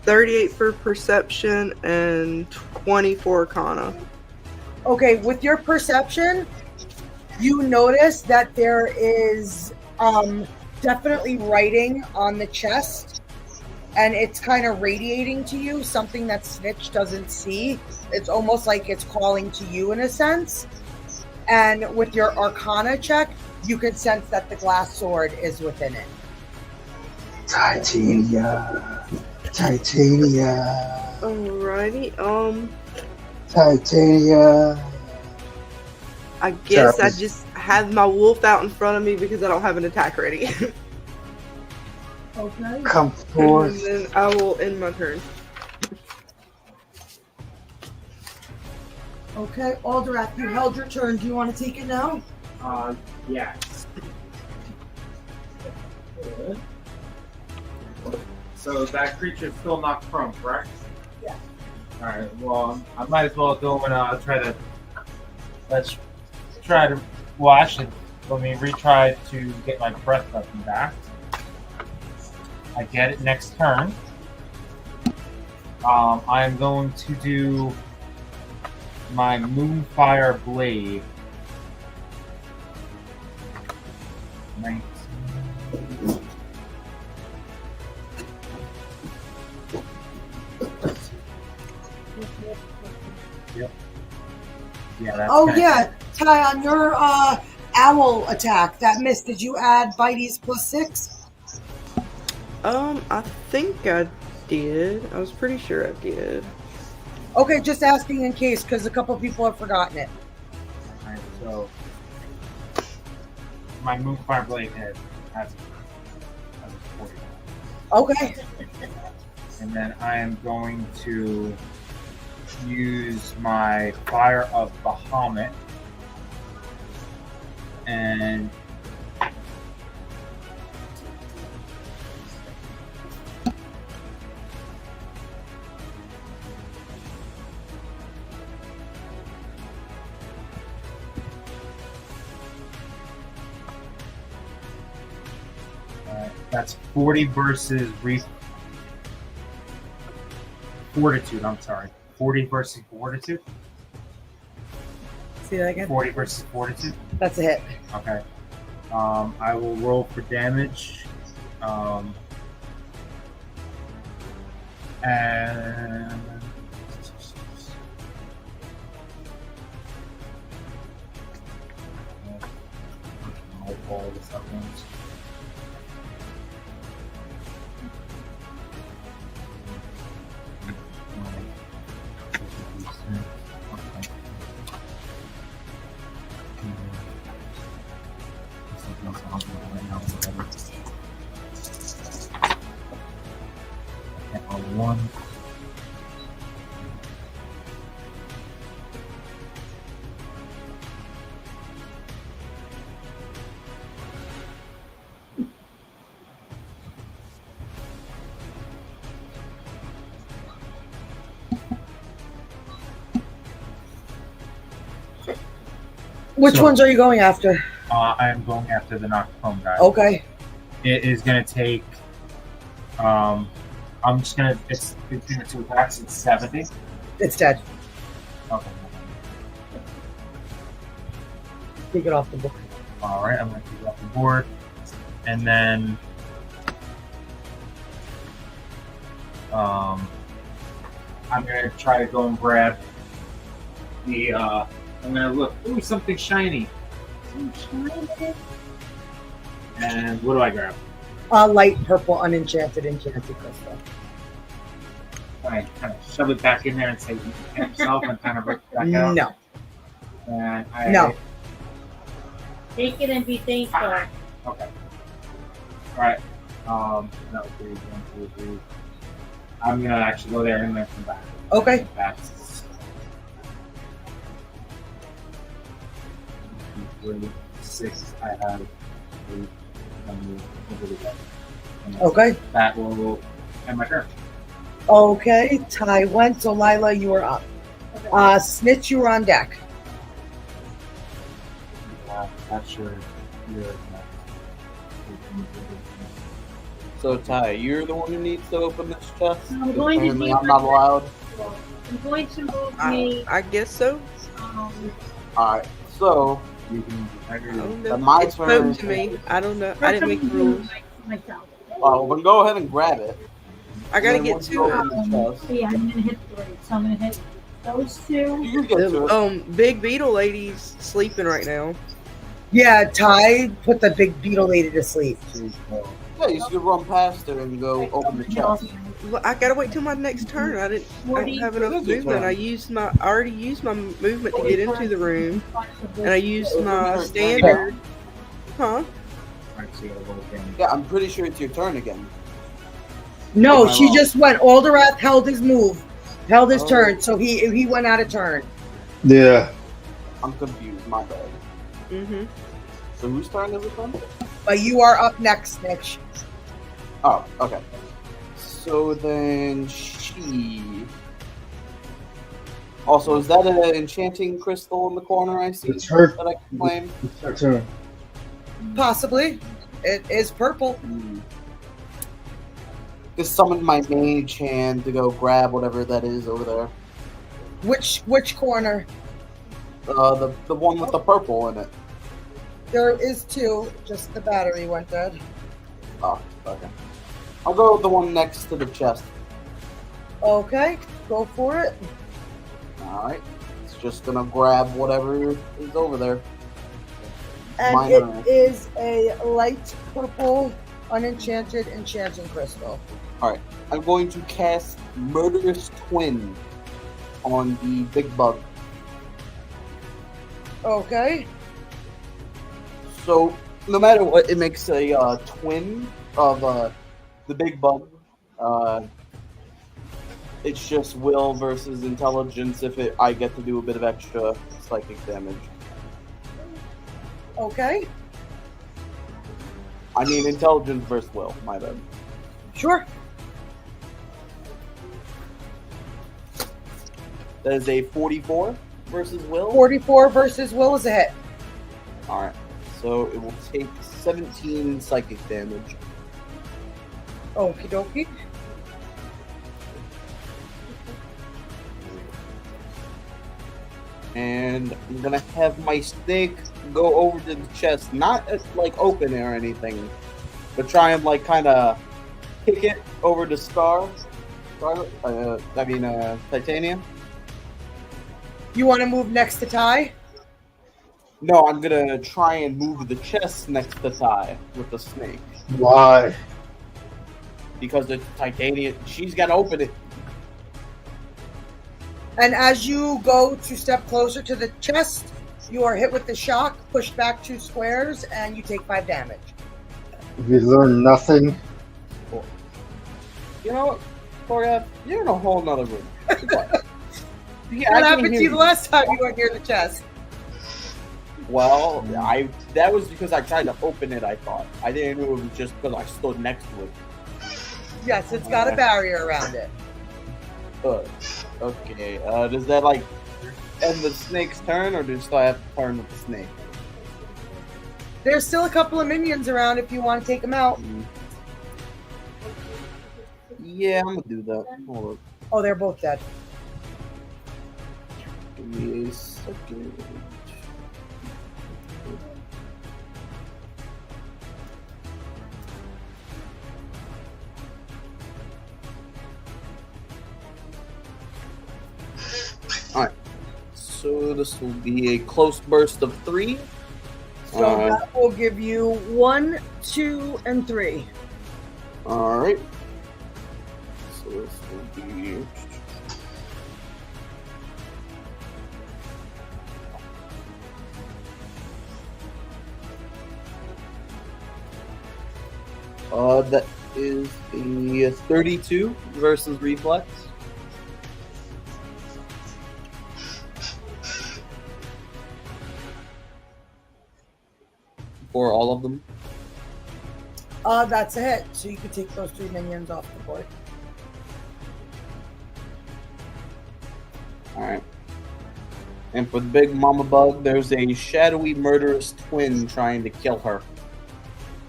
$38 for Perception and 20 for Arcana. Okay, with your perception, you notice that there is definitely writing on the chest, and it's kind of radiating to you, something that Snitch doesn't see. It's almost like it's calling to you in a sense. And with your Arcana check, you can sense that the glass sword is within it. Tytania. Alrighty, Tytania. I guess I just have my wolf out in front of me because I don't have an attack ready. Okay. Come forth. And then I will end my turn. Okay, Alderwrath, you held your turn. Do you want to take it now? Yeah. So that creature's still not prone, correct? Yeah. Alright, well, I might as well go and let's try to, well, actually, let me retry to get my breath weapon back. I get it next turn. I'm going to do my Moonfire Blade. 19. Yep. Yeah, that's Oh yeah, Ty, on your owl attack that missed. Did you add Bitey's +6? I think I did. I was pretty sure I did. Okay, just asking in case, because a couple people have forgotten it. Alright, so my Moonfire Blade has a 40. Okay. And then I am going to use my Fire of Bahamut and that's 40 versus Fortitude. I'm sorry. 40 versus Fortitude. See that again? 40 versus Fortitude. That's a hit. Okay. I will roll for damage. And I'll roll this up once. One. Which ones are you going after? I am going after the knocked prone guy. Okay. It is going to take. I'm just going to. It's between the two attacks. It's 70. It's dead. Okay. Take it off the book. All right. I'm going to take it off the board. And then. I'm going to try to go and grab the. I'm going to look. Ooh, something shiny. And what do I grab? Light purple, unenchanted, enchanted crystal. I kind of shove it back in there and say, you can yourself and kind of rip it back out. No. And I, No. Take it and be thankful. Okay. All right. No, 3, 1, 2, 3. I'm gonna actually go there and then come back. Okay. That's 6. I have 8. Okay. That will end my turn. Okay. Ty went, so Lila, you are up. Snitch, you are on deck. That's your So Ty, you're the one who needs to open this chest. I'm going to Apparently do I'm not allowed. I'm going to move me. I guess so. All right. So you can. I don't know. my It's turn. spoken to me. I don't know. I didn't make the rules. Myself. Well, then go ahead and grab it. I gotta And then get once to you it. open the chest, Yeah, I'm gonna hit 3. So I'm gonna hit those 2. you can get to it. Big Beetle Lady's sleeping right now. Yeah, Ty put the big beetle lady to sleep. Yeah, you should run past her and go open the chest. Well, I gotta wait till my next turn. I don't have enough It is your movement. turn. I already used my movement to get into the room, and I used my standard. Huh? Yeah, I'm pretty sure it's your turn again. No, Am I she wrong? just went. Alderwrath held his move, held his Oh. turn, so he went out of turn. Yeah. I'm confused. My bad. Mm-hmm. So whose turn is it then? But you are up next, Snitch. Oh, okay. So then she. Also, is that an enchanting crystal in the corner I see It's her. that I can claim? It's her turn. Possibly. It is purple. Just summoned my mage hand to go grab whatever that is over there. Which corner? The one with the purple in it. There is 2. Just the battery went dead. Oh, okay. I'll go with the one next to the chest. Okay, go for it. Alright. It's just gonna grab whatever is over there. And Minor. it is a light purple unenchanted enchanting crystal. Alright. I'm going to cast Murderous Twin on the big bug. Okay. So, no matter what, it makes a twin of the big bug. It's just will versus intelligence if I get to do a bit of extra psychic damage. Okay. I mean intelligence versus will, my bad. Sure. That is a 44 versus will. 44 versus will is a hit. Alright. So it will take 17 psychic damage. Okie dokie. And I'm gonna have my snake go over to the chest, not like open it or anything, but try and like kind of kick it over to Scarlet. Titania. You want to move next to Ty? No, I'm gonna try and move the chest next to Ty with the snake Why? because it's Titania. She's gotta open it. And as you go to step closer to the chest, you are hit with the shock, pushed back 2 squares, and you take 5 damage. We learn nothing. You know what, Kor-Goth? You're in a whole nother room. Yeah, What I can happened to hear you the last time you went near the chest? Well, that was because I tried to open it, I thought. I didn't know it was just because I stood next to it. Yes, it's got a barrier around it. Okay, does that like end the snake's turn, or do you still have to turn with the snake? There's still a couple of minions around if you want to take them out. Yeah, I'm gonna do that. Hold on. Oh, they're both dead. Give me a second. Alright. So this will be a close burst of 3. So that will give you 1, 2, and 3. Alright. So this will be. That is a 32 versus reflex. For all of them. That's a hit. So you can take those 3 minions off the board. Alright. And for the big mama bug, there's a shadowy murderous twin trying to kill her.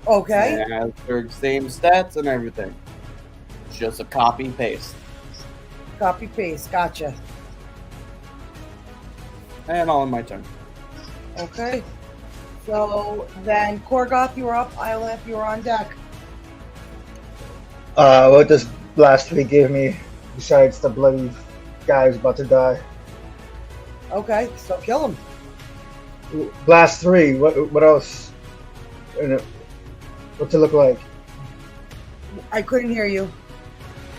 Okay. And it has her same stats and everything. Just a copy and paste. Copy paste. Gotcha. And all in my turn. Okay. So then Kor-Goth, you were up. Iolanth, you were on deck. What does Blast 3 give me besides the bloody guy who's about to die? Okay, so kill him. Blast 3, what else? What's it look like? I couldn't hear you.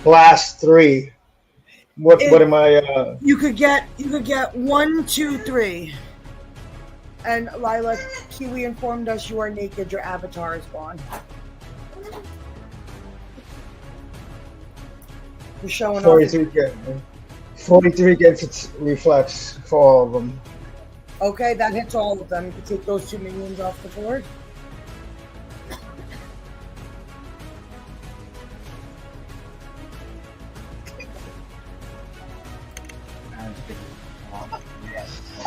Blast 3. What am I You could get 1, 2, 3. And Lila, Kiwi informed us you are naked, your avatar is gone. You're showing off. 43 gets its reflex for all of them. Okay, that hits all of them. You can take those 2 minions off the board.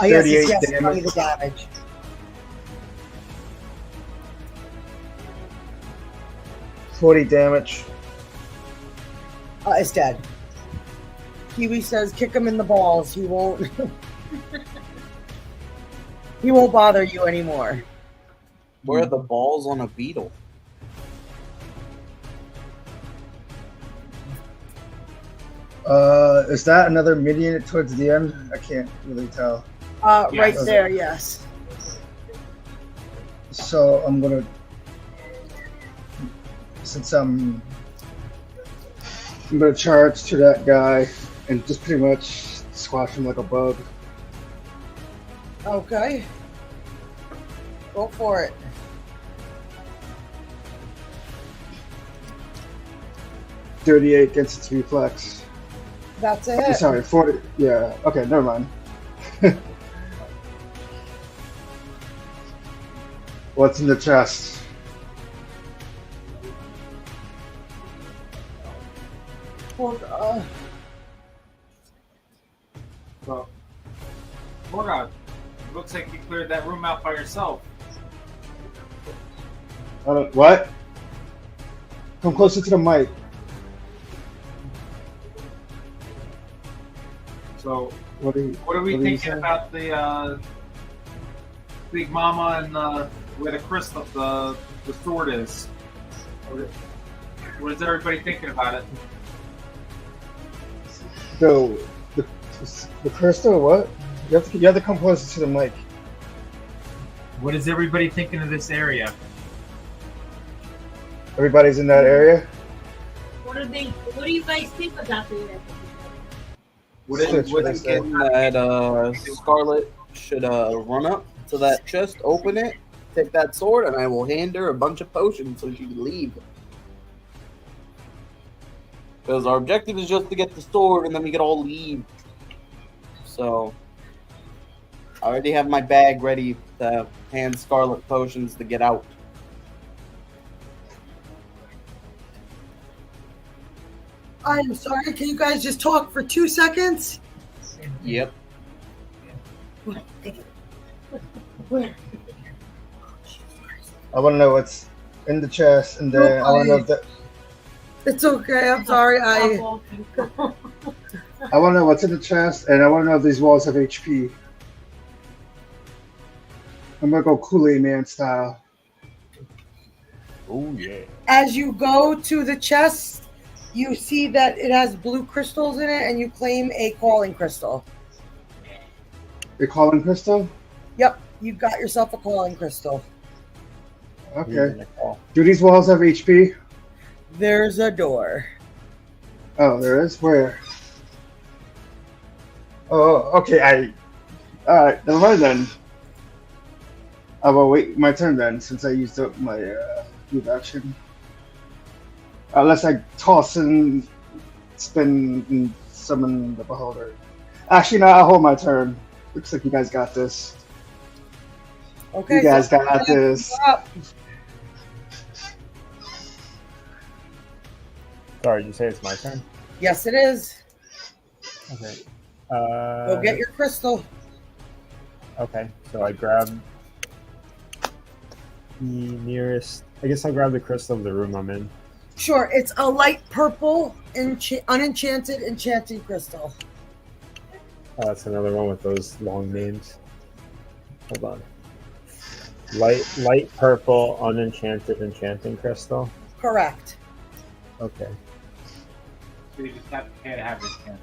Oh, yes, 38 yes, damage. tell me the damage. $40 damage. It's dead. Kiwi says, kick him in the balls. He won't. He won't bother you anymore. Where are the balls on a beetle? Is that another minion towards the end? I can't really tell. Right Yes. there, yes. So I'm gonna, since I'm gonna charge to that guy and just pretty much squash him like a bug. Okay. Go for it. .38 against its reflex. That's a hit. Sorry, 40. Yeah. Okay, never mind. What's in the chest? So, Kor-Goth, looks like you cleared that room out by yourself. What? Come closer to the mic. So, What are we what are we you thinking saying? about the Big Mama and where the crystal, the sword is? What is everybody thinking about it? The crystal? What? You have to come closer to the mic. What is everybody thinking of this area? Everybody's in that area. What do you guys think about the What Switch, is, what what is I said. That Scarlet should run up to that chest, open it, take that sword, and I will hand her a bunch of potions so she can leave. Because our objective is just to get the sword and then we can all leave. So, I already have my bag ready to hand Scarlet potions to get out. I'm sorry, can you guys just talk for 2 seconds? Yep. Where? I want to know what's in the chest, and then I want to know if that. It's okay, I'm sorry. I want to know what's in the chest, and I want to know if these walls have HP. I'm gonna go Kool-Aid Man style. Oh yeah. As you go to the chest, you see that it has blue crystals in it, and you claim a calling crystal. The calling crystal? Yep, you got yourself a calling crystal. Okay. Do these walls have HP? There's a door. Oh, there is? Where? Oh, okay. Alright, never mind then. I will wait my turn then, since I used up my move action. Unless I toss and spin and summon the beholder. Actually, no, I'll hold my turn. Looks like you guys got this. Okay. You guys got this. Sorry, did you say it's my turn? Yes, it is. Okay. Go get your crystal. Okay, so I grab the nearest. I guess I'll grab the crystal of the room I'm in. Sure, it's a light purple unenchanted enchanting crystal. Oh, that's another one with those long names. Hold on. Light purple unenchanted enchanting crystal. Correct. Okay. So you just have to have this can.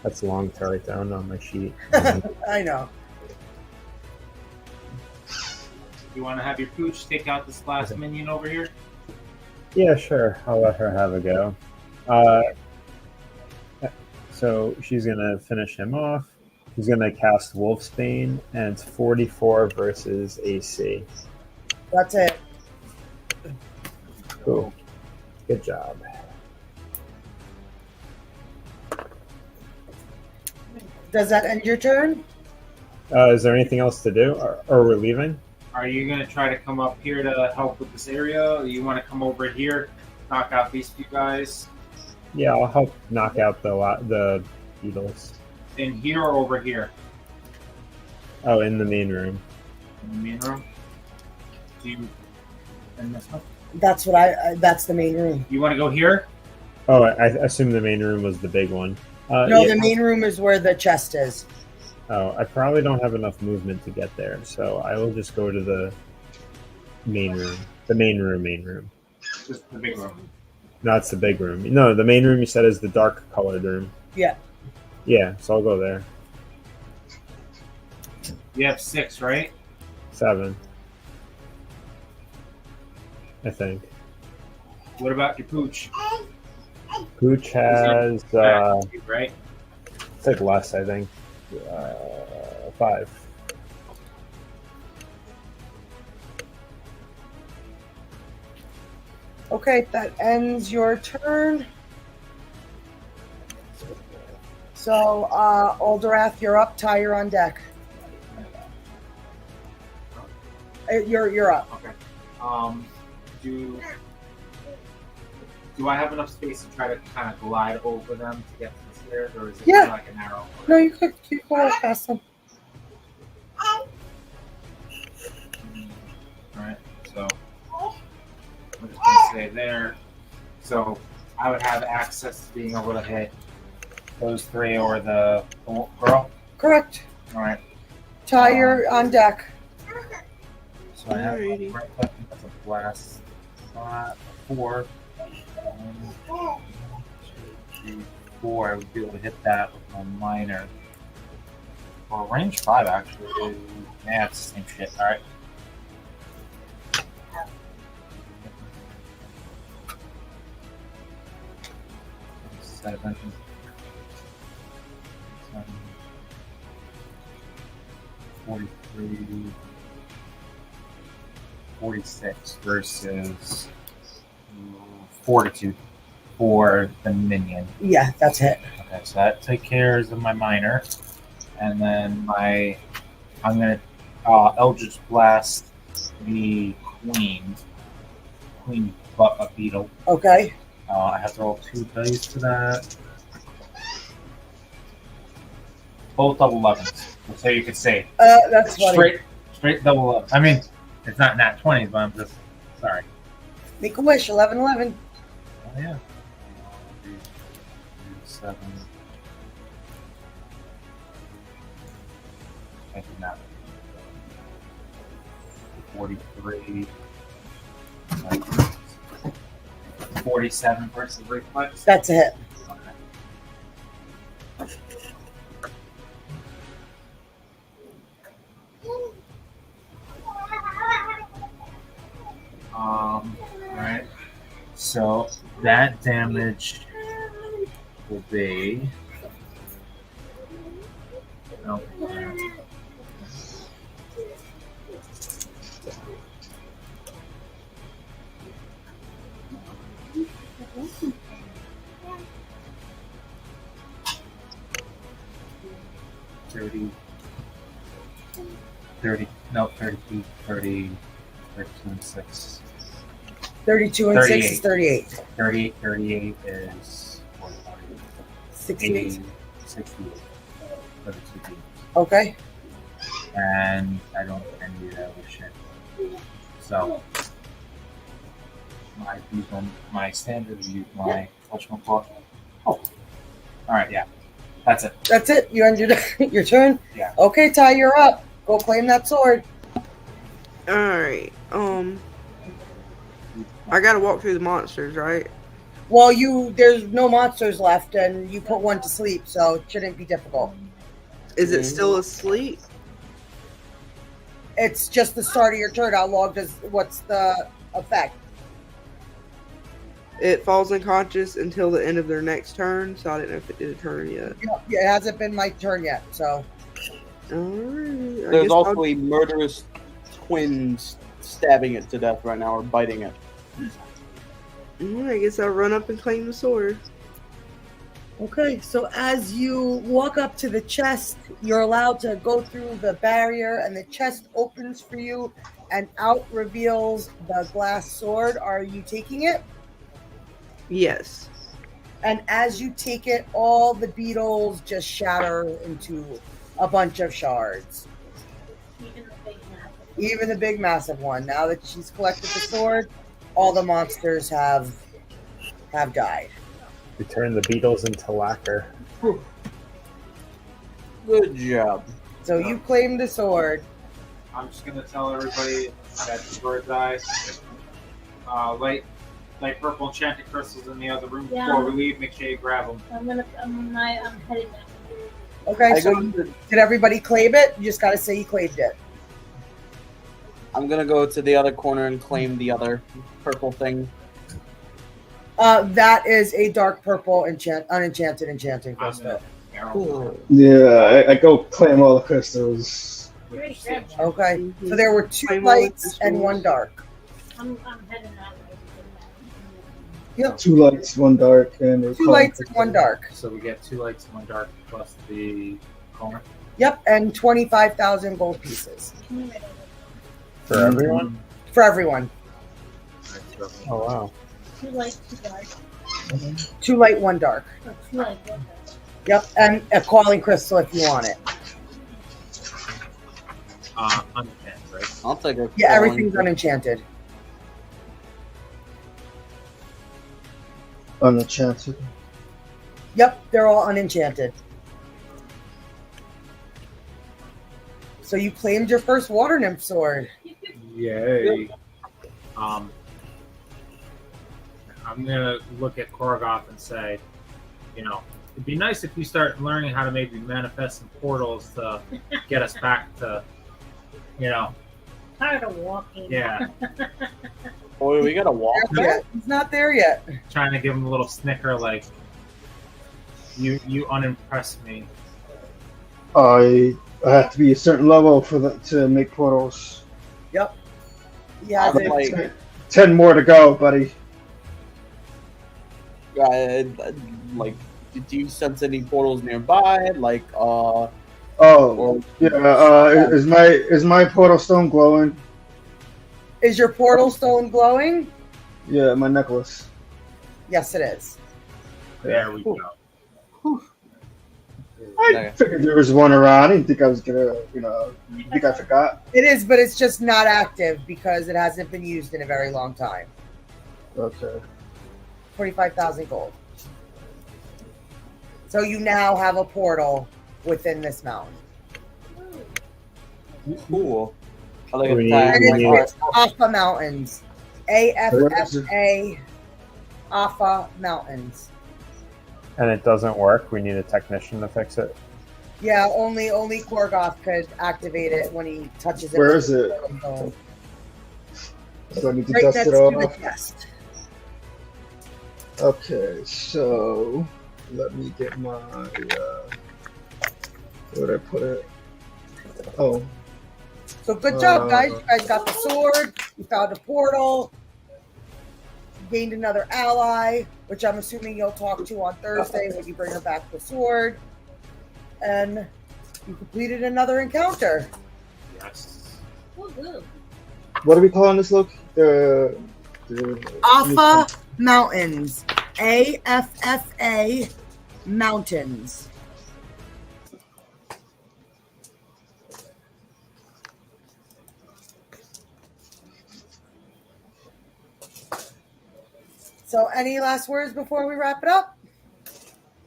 That's long to write down on my sheet. I know. You want to have your pooch take out this last minion over here? Yeah, sure. I'll let her have a go. So she's gonna finish him off. He's gonna cast Wolfsbane, and it's 44 versus AC. That's it. Cool. Good job. Does that end your turn? Is there anything else to do, or we're leaving? Are you going to try to come up here to help with this area? Or you want to come over here, knock out these two guys? Yeah, I'll help knock out the beetles. In here or over here? Oh, in the main room. In the main room? Do you... And this one? That's what that's the main room. You want to go here? Oh, I assume the main room was the big one. No, yeah. the main room is where the chest is. Oh, I probably don't have enough movement to get there, so I will just go to the main room. The main room. Just the big room. No, it's the big room. No, the main room you said is the dark colored room. Yeah. Yeah, so I'll go there. You have 6, right? 7. I think. What about your pooch? Pooch has right? it's like less, I think. 5. Okay, that ends your turn. So, Alderwrath, you're up. Ty, you're on deck. You're up. Okay. Do I have enough space to try to kind of glide over them to get to the stairs, or is it like an arrow? No, you could go past them. Alright, so I'm just gonna stay there. So I would have access to being able to hit those 3 or the girl? Correct. Alright. Ty, you're on deck. So I have right click, that's a blast spot. 4. 1, 2, 3, 4. I would be able to hit that with my minor. Well, range 5 actually. Yeah, it's the same shit. Alright. 7. 43. 46 versus Fortitude for the minion. Yeah, that's it. Okay, so that takes care of my minor, and then I'm gonna Eldritch Blast the queen beetle. Okay. I have to roll 2 dice for that. Both double 11s, so you could say that's funny. Straight double 11. I mean, it's not nat 20s, but I'm just sorry. Make a wish. 11-11. Oh yeah. 7. I did not. 43. 47 versus reflex. That's a hit. Alright. So that damage will be. Oh, 30, 32, 30, 13, 6. 32 and 6 is 38. 38 is 68. 68 for the 2 teams. Okay. And I don't envy that with shit. So my standard use my touchman book. Oh. Alright, yeah. That's it. That's it. You end your turn? Yeah. Okay, Ty, you're up. Go claim that sword. Alright. I gotta walk through the monsters, right? Well, there's no monsters left, and you put one to sleep, so it shouldn't be difficult. Is it still asleep? It's just the start of your turn. How long what's the effect? It falls unconscious until the end of their next turn, so I didn't know if it did a turn yet. Yeah, it hasn't been my turn yet, so. Alright. There's also a murderous twin stabbing it to death right now, or biting it. I guess I'll run up and claim the sword. Okay, so as you walk up to the chest, you're allowed to go through the barrier, and the chest opens for you, and out reveals the glass sword. Are you taking it? Yes. And as you take it, all the beetles just shatter into a bunch of shards. Even the big massive one. Now that she's collected the sword, all the monsters have died. We turn the beetles into lacquer. Good job. So you claim the sword. I'm just gonna tell everybody that the bird's eye, light purple enchanted crystals in the other room. Yeah. Before we leave, make sure you grab them. I'm heading back. Okay, I so go to, did everybody claim it? You just got to say you claimed it. I'm gonna go to the other corner and claim the other purple thing. That is a dark purple unenchanted enchanting I'm crystal. gonna Yeah, I go claim all the crystals. Okay, so there were 2 Claim all the lights and 1 dark. I'm heading that way. Yep, 2 lights, 1 dark, and a 2 lights and 1 dark. So we get 2 lights and 1 dark plus the corner. Yep, and 25,000 gold pieces For everyone? for everyone. Oh, wow. 2 light, 2 dark. 2 light, 1 dark. Oh, 2 light, 1 dark. Yep, and a calling crystal if you want it. Unenchanted, right? I'll take a. Yeah, everything's unenchanted. Unenchanted. Yep, they're all unenchanted. So you claimed your first water nymph sword. Yay. I'm gonna look at Kor-Goth and say, it'd be nice if you start learning how to maybe manifest some portals to get us back to, Tired of walking. yeah, Boy, we gotta walk. Yet. He's not there yet. trying to give him a little snicker like, you unimpressed me. I have to be a certain level to make portals. Yep. Yeah, I'm like, 10 more to go, buddy. like, did you sense any portals nearby? Like, Oh, yeah. Is my portal stone glowing? is your portal stone glowing? Yeah, my necklace. Yes, it is. There we go. I figured there was one around. I didn't think I was gonna, I think I forgot. It is, but it's just not active because it hasn't been used in a very long time. Okay. 25,000 gold. So you now have a portal within this mountain. Cool. I like We- attack. And we- it's Alpha Mountains. AFFA Alpha Mountains. And it doesn't work. We need a technician to fix it. Yeah, only Kor-Goth could activate it when he touches it. Where with is his it? portal stone. So I need to Right dust next it to the off. chest. Okay, so let me get my where'd I put it? Oh, So good job, guys. You guys got the sword. You found a portal. Gained another ally, which I'm assuming you'll talk to on Thursday when you bring her back the sword. And you completed another encounter. Yes. Oh, good. what are we calling this? Look, Alpha Mountains. AFFA Mountains. So, any last words before we wrap it up?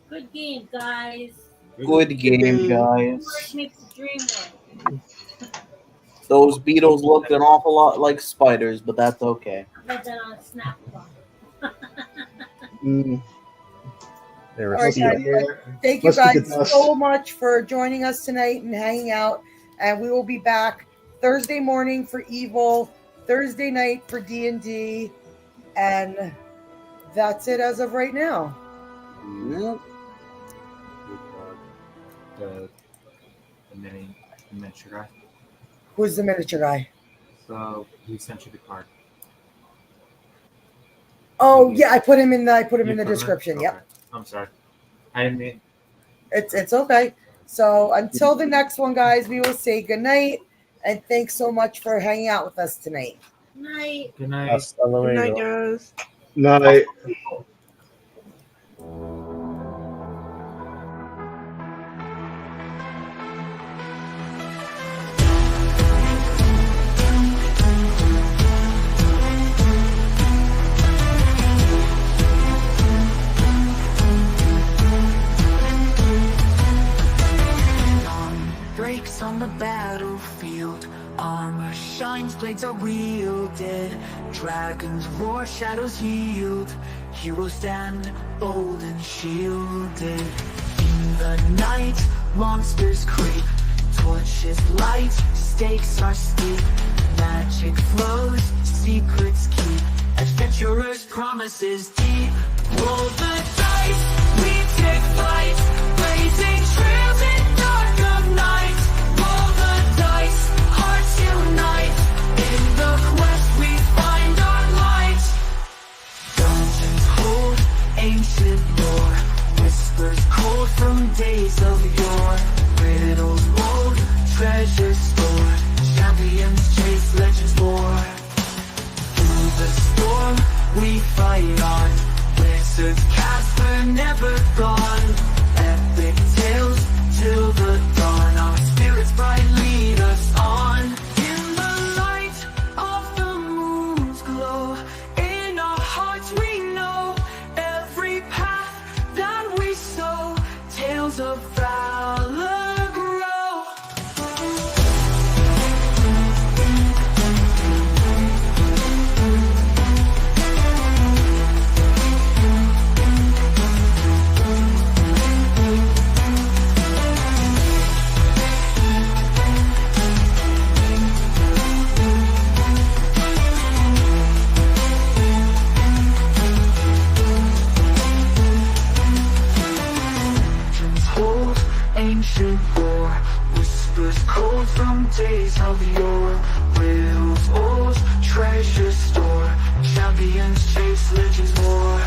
Good game, guys. Good game, guys. Work makes the dream work. Those beetles looked an awful lot like spiders, but that's okay. I read that on Snapchat. They were All right, sealed. guys. Thank you Must be guys good dust. so much for joining us tonight and hanging out. And we will be back Thursday morning for Evil, Thursday night for D&D, and that's it as of right now. Yep. The miniature guy. Who's the miniature guy? So he sent you the card. Oh yeah, I put him in the You put him description. Okay. Yep, I'm sorry. I didn't mean. it's okay. So until the next one, guys, we will say good night and thanks so much for hanging out with us tonight. Night. Good night. Hasta luego. Good night, guys. night. Dawn breaks on the battlefield. Armor shines, blades are wielded. Dragons roar, shadows yield. Heroes stand bold and shielded. In the night, monsters creep. Torches light, stakes are steep. Magic flows, secrets keep. Adventurers' promises deep. Roll the dice, we take flight. Blazing trails in dark of night. Roll the dice, hearts unite. In the quest we find our light. Dungeons hold ancient lore. Whispers cold from days of yore. Riddles old, treasure store. Champions chase legends war. Through the storm we fight on. Wizards cast, we're never gone. Epic tales till the dawn. Our spirits bright lead us on. In the light of the moon's glow. In our hearts we know. Every path that we sow. Tales of valor grow. Old ancient lore, whispers cold from days of yore. Riddles old, treasure store. Champions chase legends more.